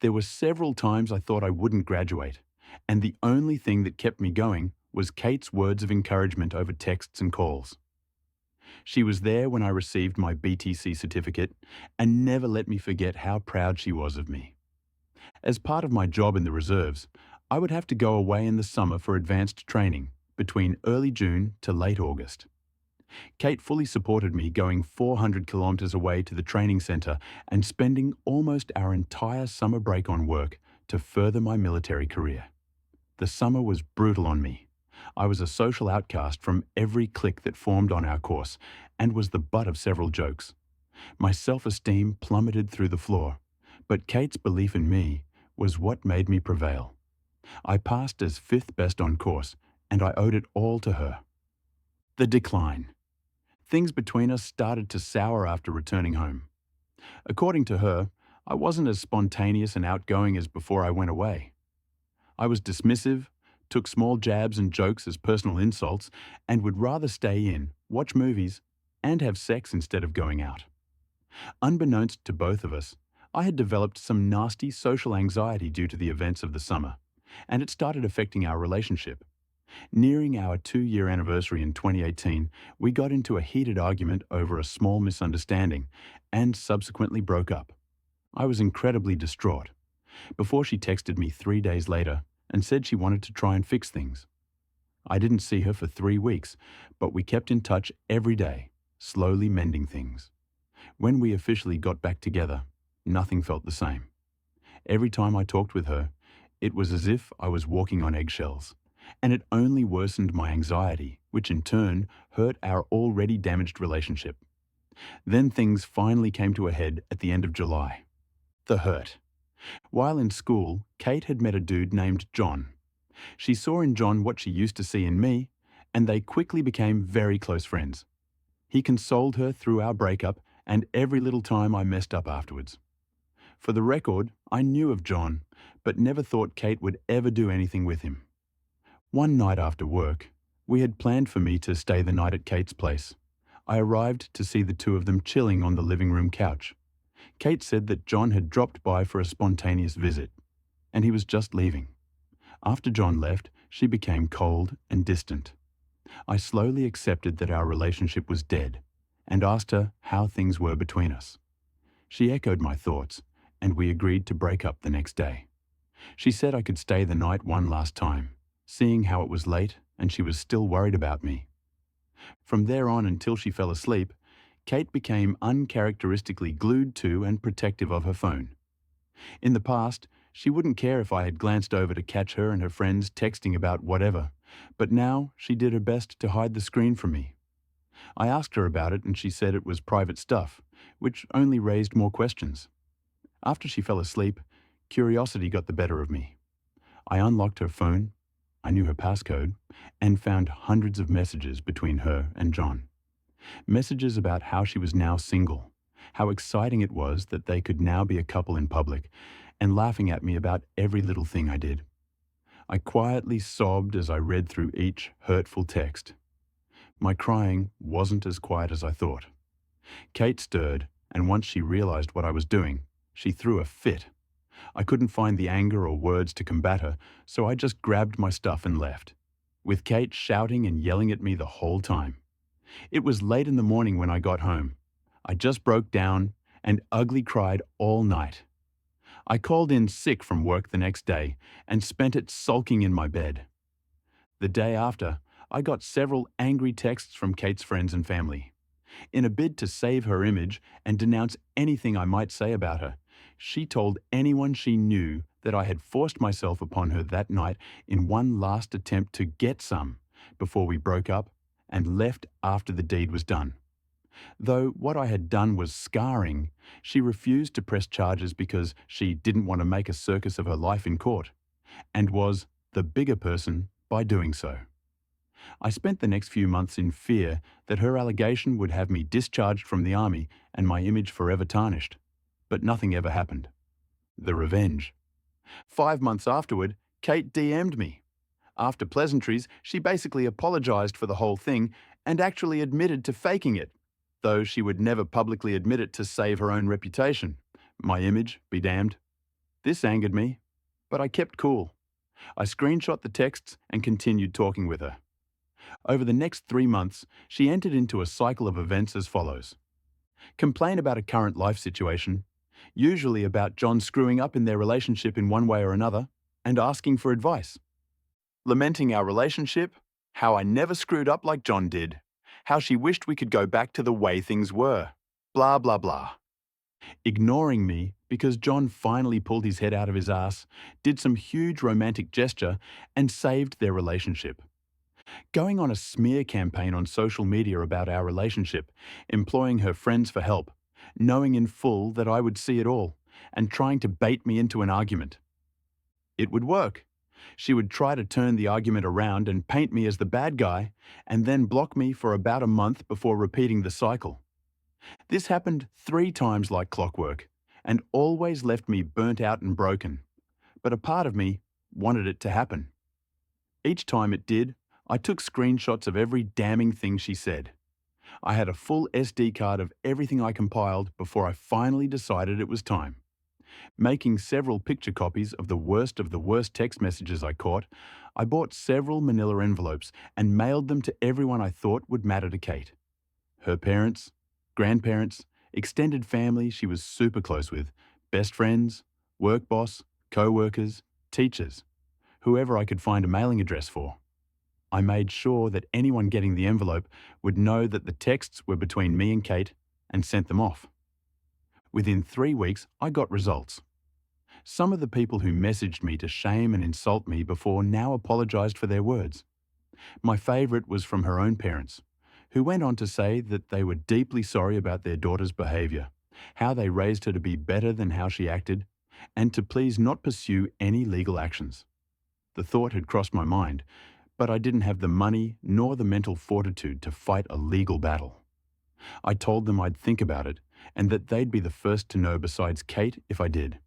A: There were several times I thought I wouldn't graduate, and the only thing that kept me going was Kate's words of encouragement over texts and calls. She was there when I received my BTC certificate and never let me forget how proud she was of me. As part of my job in the reserves, I would have to go away in the summer for advanced training between early June to late August. Kate fully supported me going 400 kilometers away to the training center and spending almost our entire summer break on work to further my military career. The summer was brutal on me. I was a social outcast from every clique that formed on our course and was the butt of several jokes. My self-esteem plummeted through the floor, but Kate's belief in me was what made me prevail. I passed as fifth best on course, and I owed it all to her. The decline. Things between us started to sour after returning home. According to her, I wasn't as spontaneous and outgoing as before I went away. I was dismissive, took small jabs and jokes as personal insults, and would rather stay in, watch movies, and have sex instead of going out. Unbeknownst to both of us, I had developed some nasty social anxiety due to the events of the summer, and it started affecting our relationship. Nearing our 2-year anniversary in 2018, we got into a heated argument over a small misunderstanding and subsequently broke up. I was incredibly distraught, before she texted me 3 days later and said she wanted to try and fix things. I didn't see her for 3 weeks, but we kept in touch every day, slowly mending things. When we officially got back together, nothing felt the same. Every time I talked with her, it was as if I was walking on eggshells, and it only worsened my anxiety, which in turn hurt our already damaged relationship. Then things finally came to a head at the end of July. The hurt. While in school, Kate had met a dude named John. She saw in John what she used to see in me, and they quickly became very close friends. He consoled her through our breakup and every little time I messed up afterwards. For the record, I knew of John, but never thought Kate would ever do anything with him. One night after work, we had planned for me to stay the night at Kate's place. I arrived to see the two of them chilling on the living room couch. Kate said that John had dropped by for a spontaneous visit, and he was just leaving. After John left, she became cold and distant. I slowly accepted that our relationship was dead, and asked her how things were between us. She echoed my thoughts, and we agreed to break up the next day. She said I could stay the night one last time, seeing how it was late and she was still worried about me. From there on until she fell asleep, Kate became uncharacteristically glued to and protective of her phone. In the past, she wouldn't care if I had glanced over to catch her and her friends texting about whatever, but now she did her best to hide the screen from me. I asked her about it and she said it was private stuff, which only raised more questions. After she fell asleep, curiosity got the better of me. I unlocked her phone, I knew her passcode, and found hundreds of messages between her and John. Messages about how she was now single, how exciting it was that they could now be a couple in public, and laughing at me about every little thing I did. I quietly sobbed as I read through each hurtful text. My crying wasn't as quiet as I thought. Kate stirred, and once she realized what I was doing, she threw a fit. I couldn't find the anger or words to combat her, so I just grabbed my stuff and left, with Kate shouting and yelling at me the whole time. It was late in the morning when I got home. I just broke down and ugly cried all night. I called in sick from work the next day and spent it sulking in my bed. The day after, I got several angry texts from Kate's friends and family. In a bid to save her image and denounce anything I might say about her, she told anyone she knew that I had forced myself upon her that night in one last attempt to get some before we broke up and left after the deed was done. Though what I had done was scarring, she refused to press charges because she didn't want to make a circus of her life in court, and was the bigger person by doing so. I spent the next few months in fear that her allegation would have me discharged from the army and my image forever tarnished, but nothing ever happened. The revenge. 5 months afterward, Kate DM'd me. After pleasantries, she basically apologized for the whole thing and actually admitted to faking it, though she would never publicly admit it to save her own reputation. My image, be damned. This angered me, but I kept cool. I screenshot the texts and continued talking with her. Over the next 3 months, she entered into a cycle of events as follows. Complain about a current life situation, usually about John screwing up in their relationship in one way or another, and asking for advice. Lamenting our relationship, how I never screwed up like John did, how she wished we could go back to the way things were, blah blah blah. Ignoring me because John finally pulled his head out of his ass, did some huge romantic gesture, and saved their relationship. Going on a smear campaign on social media about our relationship, employing her friends for help, knowing in full that I would see it all, and trying to bait me into an argument. It would work. She would try to turn the argument around and paint me as the bad guy, and then block me for about a month before repeating the cycle. This happened 3 times like clockwork, and always left me burnt out and broken. But a part of me wanted it to happen. Each time it did, I took screenshots of every damning thing she said. I had a full SD card of everything I compiled before I finally decided it was time. Making several picture copies of the worst text messages I caught, I bought several manila envelopes and mailed them to everyone I thought would matter to Kate. Her parents, grandparents, extended family she was super close with, best friends, work boss, co-workers, teachers, whoever I could find a mailing address for. I made sure that anyone getting the envelope would know that the texts were between me and Kate and sent them off. Within 3 weeks, I got results. Some of the people who messaged me to shame and insult me before now apologized for their words. My favorite was from her own parents, who went on to say that they were deeply sorry about their daughter's behavior, how they raised her to be better than how she acted, and to please not pursue any legal actions. The thought had crossed my mind, but I didn't have the money nor the mental fortitude to fight a legal battle. I told them I'd think about it, and that they'd be the first to know besides Kate if I did.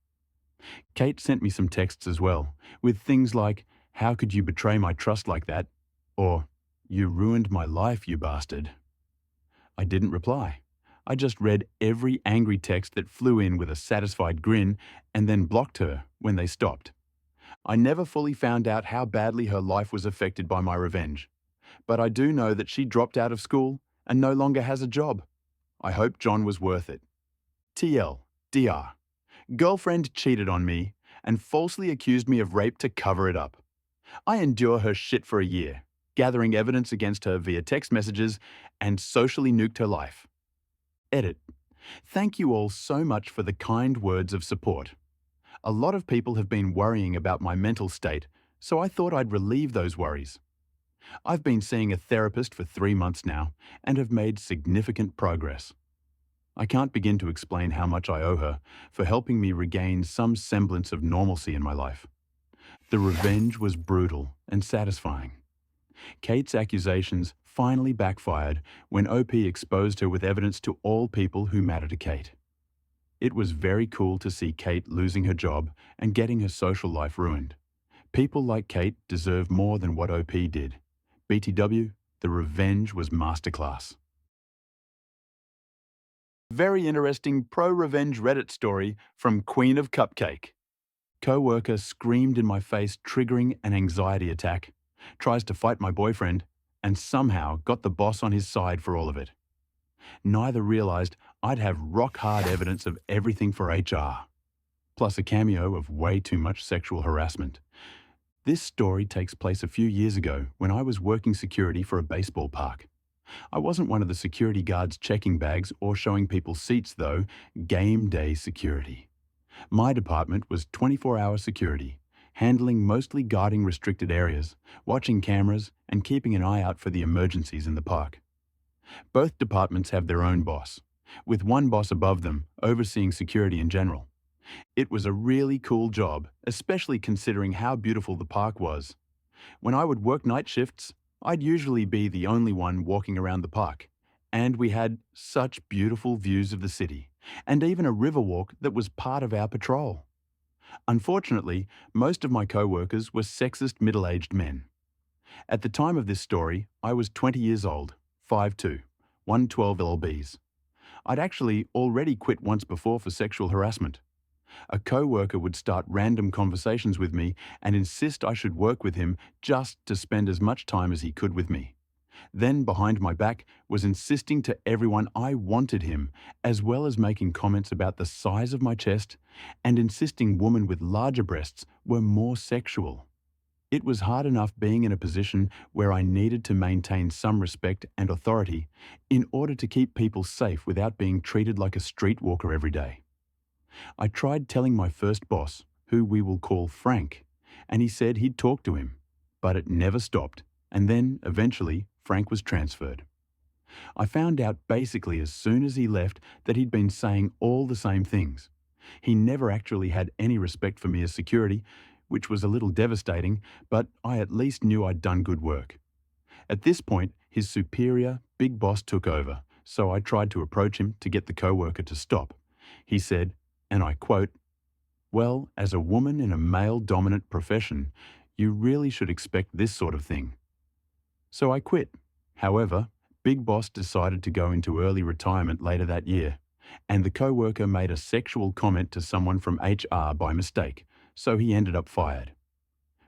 A: Kate sent me some texts as well, with things like, "How could you betray my trust like that?" or "You ruined my life, you bastard." I didn't reply. I just read every angry text that flew in with a satisfied grin and then blocked her when they stopped. I never fully found out how badly her life was affected by my revenge, but I do know that she dropped out of school and no longer has a job. I hope John was worth it. TL, DR. Girlfriend cheated on me and falsely accused me of rape to cover it up. I endure her shit for a year, gathering evidence against her via text messages and socially nuked her life. Edit. Thank you all so much for the kind words of support. A lot of people have been worrying about my mental state, so I thought I'd relieve those worries. I've been seeing a therapist for 3 months now and have made significant progress. I can't begin to explain how much I owe her for helping me regain some semblance of normalcy in my life. The revenge was brutal and satisfying. Kate's accusations finally backfired when OP exposed her with evidence to all people who matter to Kate. It was very cool to see Kate losing her job and getting her social life ruined. People like Kate deserve more than what OP did. BTW, the revenge was masterclass. Very interesting pro-revenge Reddit story from Queen of Cupcake. Co-worker screamed in my face, triggering an anxiety attack, tries to fight my boyfriend, and somehow got the boss on his side for all of it. Neither realized I'd have rock-hard evidence of everything for HR, plus a cameo of way too much sexual harassment. This story takes place a few years ago when I was working security for a baseball park. I wasn't one of the security guards checking bags or showing people seats though, game day security. My department was 24-hour security, handling mostly guarding restricted areas, watching cameras, and keeping an eye out for the emergencies in the park. Both departments have their own boss, with one boss above them overseeing security in general. It was a really cool job, especially considering how beautiful the park was. When I would work night shifts, I'd usually be the only one walking around the park, and we had such beautiful views of the city, and even a river walk that was part of our patrol. Unfortunately, most of my co-workers were sexist middle-aged men. At the time of this story, I was 20 years old, 5'2", 112 lbs. I'd actually already quit once before for sexual harassment. A co-worker would start random conversations with me and insist I should work with him just to spend as much time as he could with me. Then, behind my back, was insisting to everyone I wanted him, as well as making comments about the size of my chest and insisting women with larger breasts were more sexual. It was hard enough being in a position where I needed to maintain some respect and authority in order to keep people safe without being treated like a streetwalker every day. I tried telling my first boss, who we will call Frank, and he said he'd talk to him, but it never stopped, and then, eventually, Frank was transferred. I found out basically as soon as he left that he'd been saying all the same things. He never actually had any respect for me as security, which was a little devastating, but I at least knew I'd done good work. At this point, his superior, big boss took over, so I tried to approach him to get the coworker to stop. He said, and I quote, "Well, as a woman in a male-dominant profession, you really should expect this sort of thing." So I quit. However, Big Boss decided to go into early retirement later that year, and the coworker made a sexual comment to someone from HR by mistake, so he ended up fired.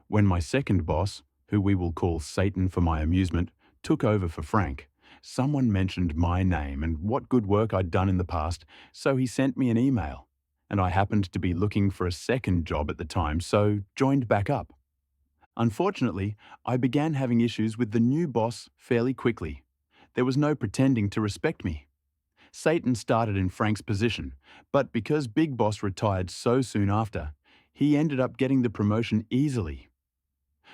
A: When my second boss, who we will call Satan for my amusement, took over for Frank, someone mentioned my name and what good work I'd done in the past, so he sent me an email. And I happened to be looking for a second job at the time, so joined back up. Unfortunately, I began having issues with the new boss fairly quickly. There was no pretending to respect me. Satan started in Frank's position, but because Big Boss retired so soon after, he ended up getting the promotion easily.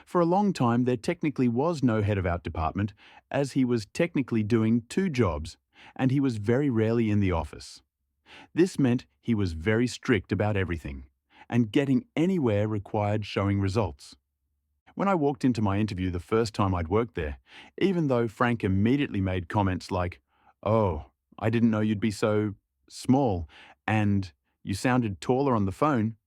A: For a long time, there technically was no head of our department, as he was technically doing two jobs, and he was very rarely in the office. This meant he was very strict about everything, and getting anywhere required showing results. When I walked into my interview the first time I'd worked there, even though Frank immediately made comments like, "Oh, I didn't know you'd be so small," and "you sounded taller on the phone,"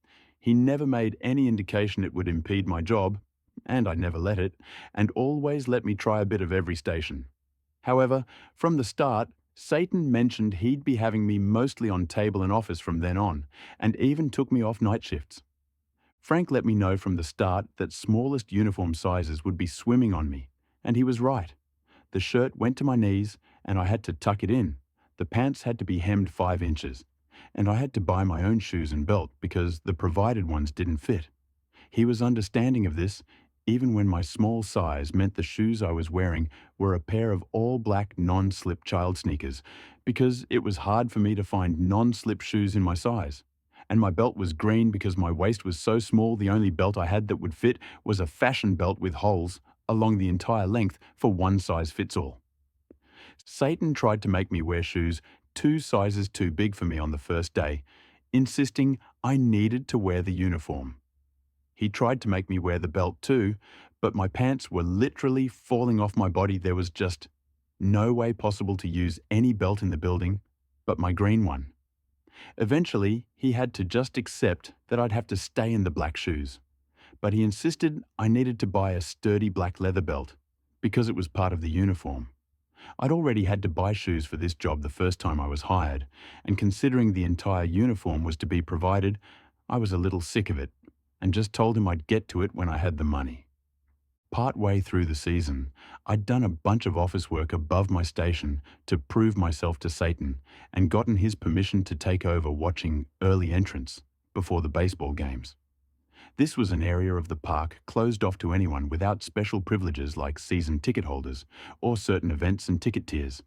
A: he never made any indication it would impede my job, and I never let it, and always let me try a bit of every station. However, from the start, Satan mentioned he'd be having me mostly on table and office from then on, and even took me off night shifts. Frank let me know from the start that smallest uniform sizes would be swimming on me, and he was right. The shirt went to my knees, and I had to tuck it in. The pants had to be hemmed 5 inches, and I had to buy my own shoes and belt because the provided ones didn't fit. He was understanding of this, even when my small size meant the shoes I was wearing were a pair of all-black non-slip child sneakers, because it was hard for me to find non-slip shoes in my size. And my belt was green because my waist was so small the only belt I had that would fit was a fashion belt with holes along the entire length for one size fits all. Satan tried to make me wear shoes 2 sizes too big for me on the first day, insisting I needed to wear the uniform. He tried to make me wear the belt too, but my pants were literally falling off my body. There was just no way possible to use any belt in the building but my green one. Eventually, he had to just accept that I'd have to stay in the black shoes. But he insisted I needed to buy a sturdy black leather belt, because it was part of the uniform. I'd already had to buy shoes for this job the first time I was hired, and considering the entire uniform was to be provided, I was a little sick of it, and just told him I'd get to it when I had the money. Partway through the season, I'd done a bunch of office work above my station to prove myself to Satan and gotten his permission to take over watching early entrance before the baseball games. This was an area of the park closed off to anyone without special privileges like season ticket holders or certain events and ticket tiers.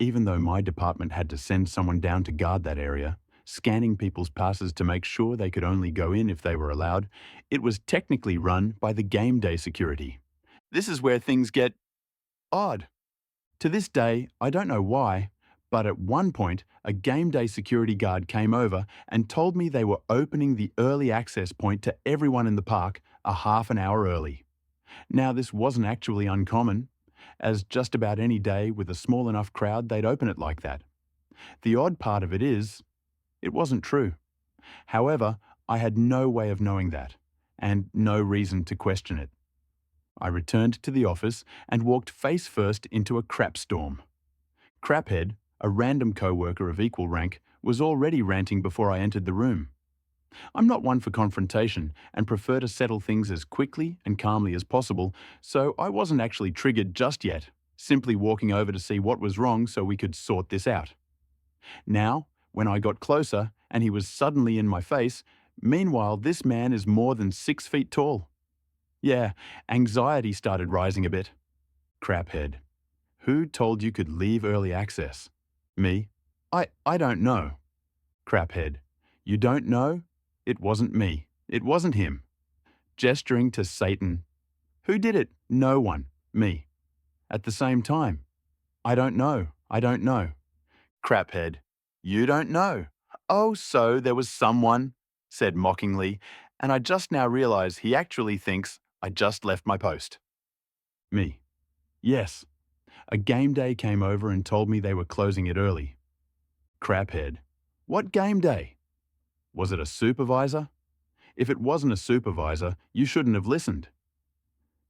A: Even though my department had to send someone down to guard that area, scanning people's passes to make sure they could only go in if they were allowed, it was technically run by the game day security. This is where things get odd. To this day, I don't know why, but at one point, a game day security guard came over and told me they were opening the early access point to everyone in the park a half an hour early. Now, this wasn't actually uncommon, as just about any day with a small enough crowd, they'd open it like that. The odd part of it is, it wasn't true. However, I had no way of knowing that, and no reason to question it. I returned to the office and walked face first into a crap storm. Craphead, a random coworker of equal rank, was already ranting before I entered the room. I'm not one for confrontation and prefer to settle things as quickly and calmly as possible, so I wasn't actually triggered just yet, simply walking over to see what was wrong so we could sort this out. Now, when I got closer and he was suddenly in my face, meanwhile this man is more than 6 feet tall. Yeah, anxiety started rising a bit. Craphead. Who told you could leave early access? Me. I don't know. Craphead. You don't know? It wasn't me. It wasn't him. Gesturing to Satan. Who did it? No one. Me. At the same time. I don't know. I don't know. Craphead. You don't know. Oh, so there was someone, said mockingly, and I just now realize he actually thinks I just left my post. Me. Yes. A game day came over and told me they were closing it early. Craphead. What game day? Was it a supervisor? If it wasn't a supervisor, you shouldn't have listened.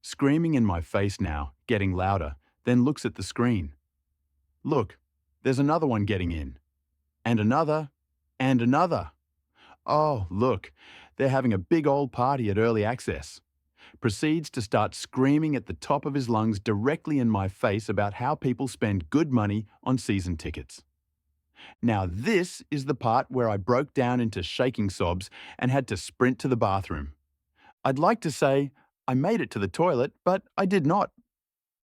A: Screaming in my face now, getting louder, then looks at the screen. Look, there's another one getting in. And another. And another. Oh, look, they're having a big old party at early access. Proceeds to start screaming at the top of his lungs directly in my face about how people spend good money on season tickets. Now this is the part where I broke down into shaking sobs and had to sprint to the bathroom. I'd like to say I made it to the toilet, but I did not.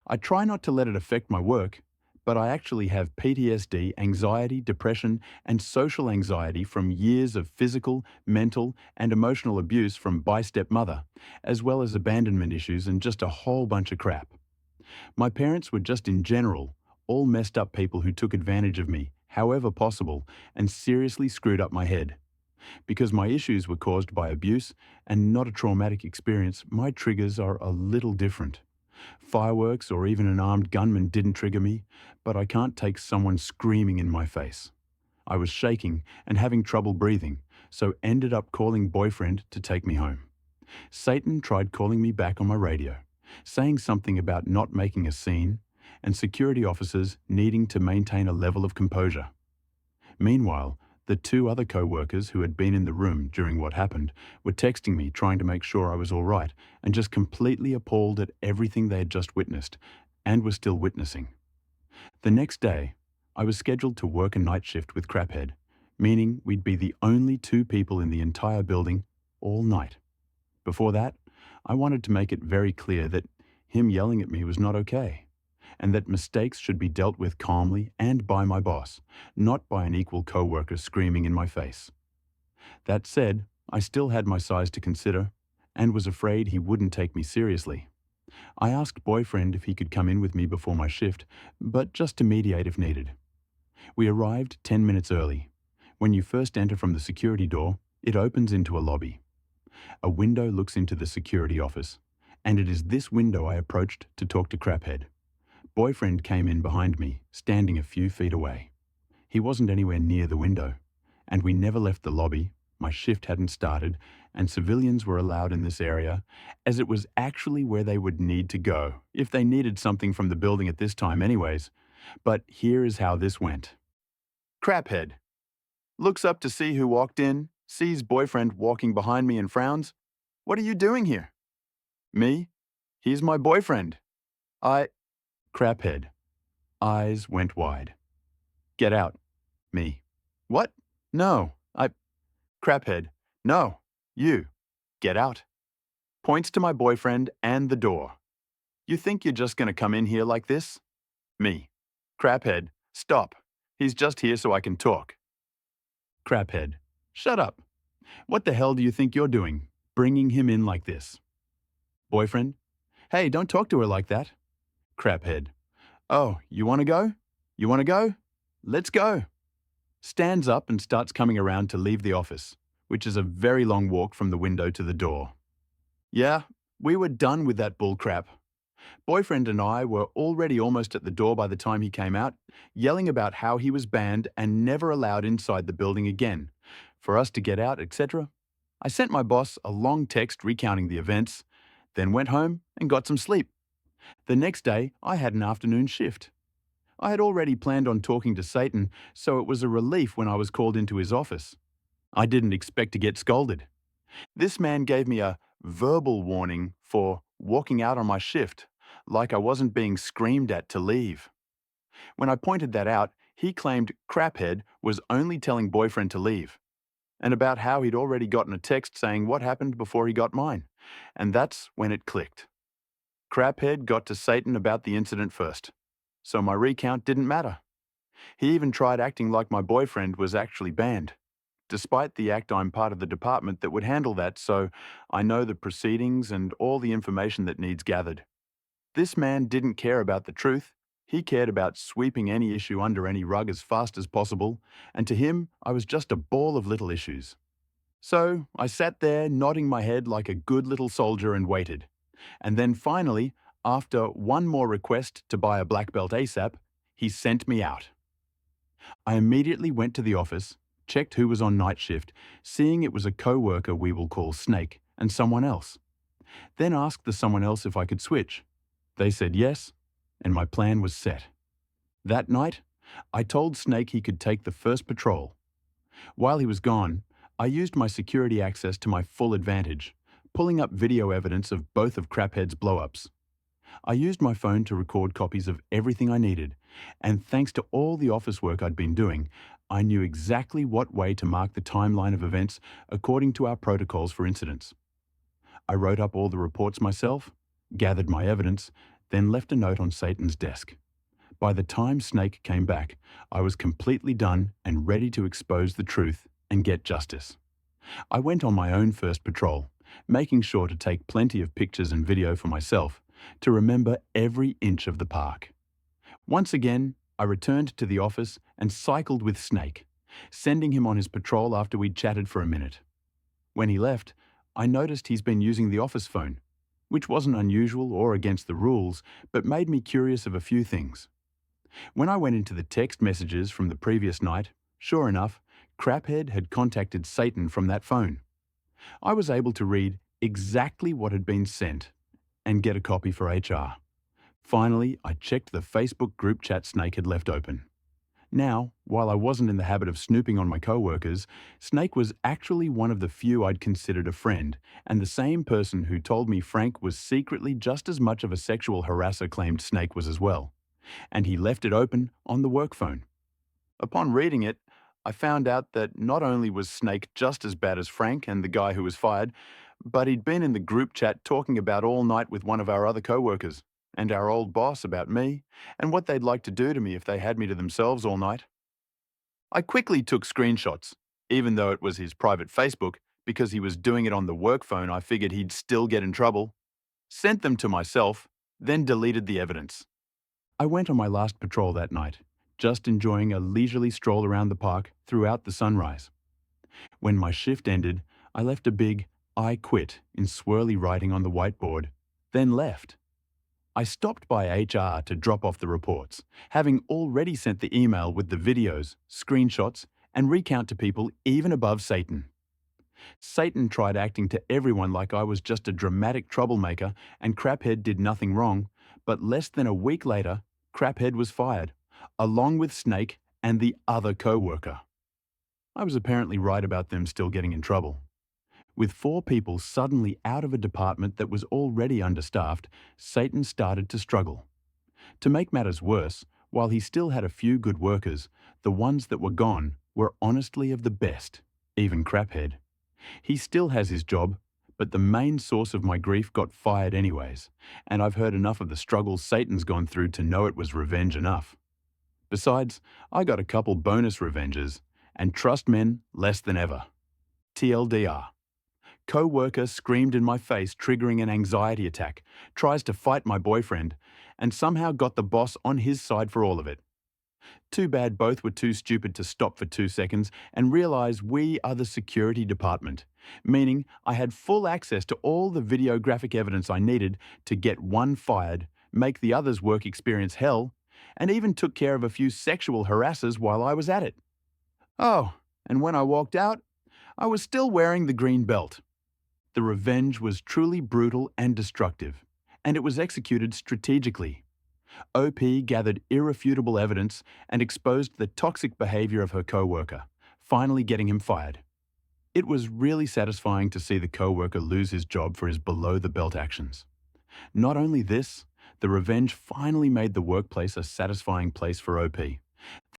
A: I try not to let it affect my work, but I actually have PTSD, anxiety, depression, and social anxiety from years of physical, mental, and emotional abuse from by-stepmother, as well as abandonment issues and just a whole bunch of crap. My parents were just in general all messed up people who took advantage of me, however possible, and seriously screwed up my head. Because my issues were caused by abuse and not a traumatic experience, my triggers are a little different. Fireworks or even an armed gunman didn't trigger me, but I can't take someone screaming in my face. I was shaking and having trouble breathing, so ended up calling boyfriend to take me home. Satan tried calling me back on my radio, saying something about not making a scene and security officers needing to maintain a level of composure. Meanwhile, the two other co-workers who had been in the room during what happened were texting me trying to make sure I was all right and just completely appalled at everything they had just witnessed and were still witnessing. The next day, I was scheduled to work a night shift with Craphead, meaning we'd be the only two people in the entire building all night. Before that, I wanted to make it very clear that him yelling at me was not okay, and that mistakes should be dealt with calmly and by my boss, not by an equal co-worker screaming in my face. That said, I still had my size to consider, and was afraid he wouldn't take me seriously. I asked boyfriend if he could come in with me before my shift, but just to mediate if needed. We arrived 10 minutes early. When you first enter from the security door, it opens into a lobby. A window looks into the security office, and it is this window I approached to talk to Craphead. Boyfriend came in behind me, standing a few feet away. He wasn't anywhere near the window, and we never left the lobby. My shift hadn't started, and civilians were allowed in this area, as it was actually where they would need to go, if they needed something from the building at this time anyways. But here is how this went. Craphead looks up to see who walked in, sees boyfriend walking behind me and frowns. What are you doing here? Me? He's my boyfriend. Craphead. Eyes went wide. Get out. Me. What? No. Craphead. No. You. Get out. Points to my boyfriend and the door. You think you're just gonna come in here like this? Me. Craphead. Stop. He's just here so I can talk. Craphead. Shut up. What the hell do you think you're doing, bringing him in like this? Boyfriend. Hey, don't talk to her like that. Craphead. Oh, you want to go? You want to go? Let's go. Stands up and starts coming around to leave the office, which is a very long walk from the window to the door. Yeah, we were done with that bull crap. Boyfriend and I were already almost at the door by the time he came out, yelling about how he was banned and never allowed inside the building again, for us to get out, etc. I sent my boss a long text recounting the events, then went home and got some sleep. The next day, I had an afternoon shift. I had already planned on talking to Satan, so it was a relief when I was called into his office. I didn't expect to get scolded. This man gave me a verbal warning for walking out on my shift, like I wasn't being screamed at to leave. When I pointed that out, he claimed Craphead was only telling boyfriend to leave, and about how he'd already gotten a text saying what happened before he got mine, and that's when it clicked. Craphead got to Satan about the incident first, so my recount didn't matter. He even tried acting like my boyfriend was actually banned. Despite the act, I'm part of the department that would handle that, so I know the proceedings and all the information that needs gathered. This man didn't care about the truth. He cared about sweeping any issue under any rug as fast as possible, and to him, I was just a ball of little issues. So I sat there nodding my head like a good little soldier and waited. And then finally, after one more request to buy a black belt ASAP, he sent me out. I immediately went to the office, checked who was on night shift, seeing it was a co-worker we will call Snake and someone else. Then asked the someone else if I could switch. They said yes, and my plan was set. That night, I told Snake he could take the first patrol. While he was gone, I used my security access to my full advantage, pulling up video evidence of both of Craphead's blow-ups. I used my phone to record copies of everything I needed, and thanks to all the office work I'd been doing, I knew exactly what way to mark the timeline of events according to our protocols for incidents. I wrote up all the reports myself, gathered my evidence, then left a note on Satan's desk. By the time Snake came back, I was completely done and ready to expose the truth and get justice. I went on my own first patrol, making sure to take plenty of pictures and video for myself to remember every inch of the park. Once again, I returned to the office and cycled with Snake, sending him on his patrol after we'd chatted for a minute. When he left, I noticed he's been using the office phone, which wasn't unusual or against the rules, but made me curious of a few things. When I went into the text messages from the previous night, sure enough, Craphead had contacted Satan from that phone. I was able to read exactly what had been sent and get a copy for HR. Finally, I checked the Facebook group chat Snake had left open. Now, while I wasn't in the habit of snooping on my co-workers, Snake was actually one of the few I'd considered a friend, and the same person who told me Frank was secretly just as much of a sexual harasser claimed Snake was as well. And he left it open on the work phone. Upon reading it, I found out that not only was Snake just as bad as Frank and the guy who was fired, but he'd been in the group chat talking about all night with one of our other co-workers and our old boss about me and what they'd like to do to me if they had me to themselves all night. I quickly took screenshots, even though it was his private Facebook, because he was doing it on the work phone. I figured he'd still get in trouble, sent them to myself, then deleted the evidence. I went on my last patrol that night, just enjoying a leisurely stroll around the park throughout the sunrise. When my shift ended, I left a big "I quit" in swirly writing on the whiteboard, then left. I stopped by HR to drop off the reports, having already sent the email with the videos, screenshots, and recount to people even above Satan. Satan tried acting to everyone like I was just a dramatic troublemaker and Craphead did nothing wrong, but less than a week later, Craphead was fired, along with Snake and the other co-worker. I was apparently right about them still getting in trouble. With 4 people suddenly out of a department that was already understaffed, Satan started to struggle. To make matters worse, while he still had a few good workers, the ones that were gone were honestly of the best, even Craphead. He still has his job, but the main source of my grief got fired anyways, and I've heard enough of the struggles Satan's gone through to know it was revenge enough. Besides, I got a couple bonus revenges, and trust men less than ever. TLDR. Co-worker screamed in my face, triggering an anxiety attack, tries to fight my boyfriend, and somehow got the boss on his side for all of it. Too bad both were too stupid to stop for 2 seconds and realize we are the security department, meaning I had full access to all the videographic evidence I needed to get one fired, make the other's work experience hell, and even took care of a few sexual harassers while I was at it. Oh, and when I walked out, I was still wearing the green belt. The revenge was truly brutal and destructive, and it was executed strategically. OP gathered irrefutable evidence and exposed the toxic behavior of her co-worker, finally getting him fired. It was really satisfying to see the co-worker lose his job for his below-the-belt actions. Not only this, the revenge finally made the workplace a satisfying place for OP.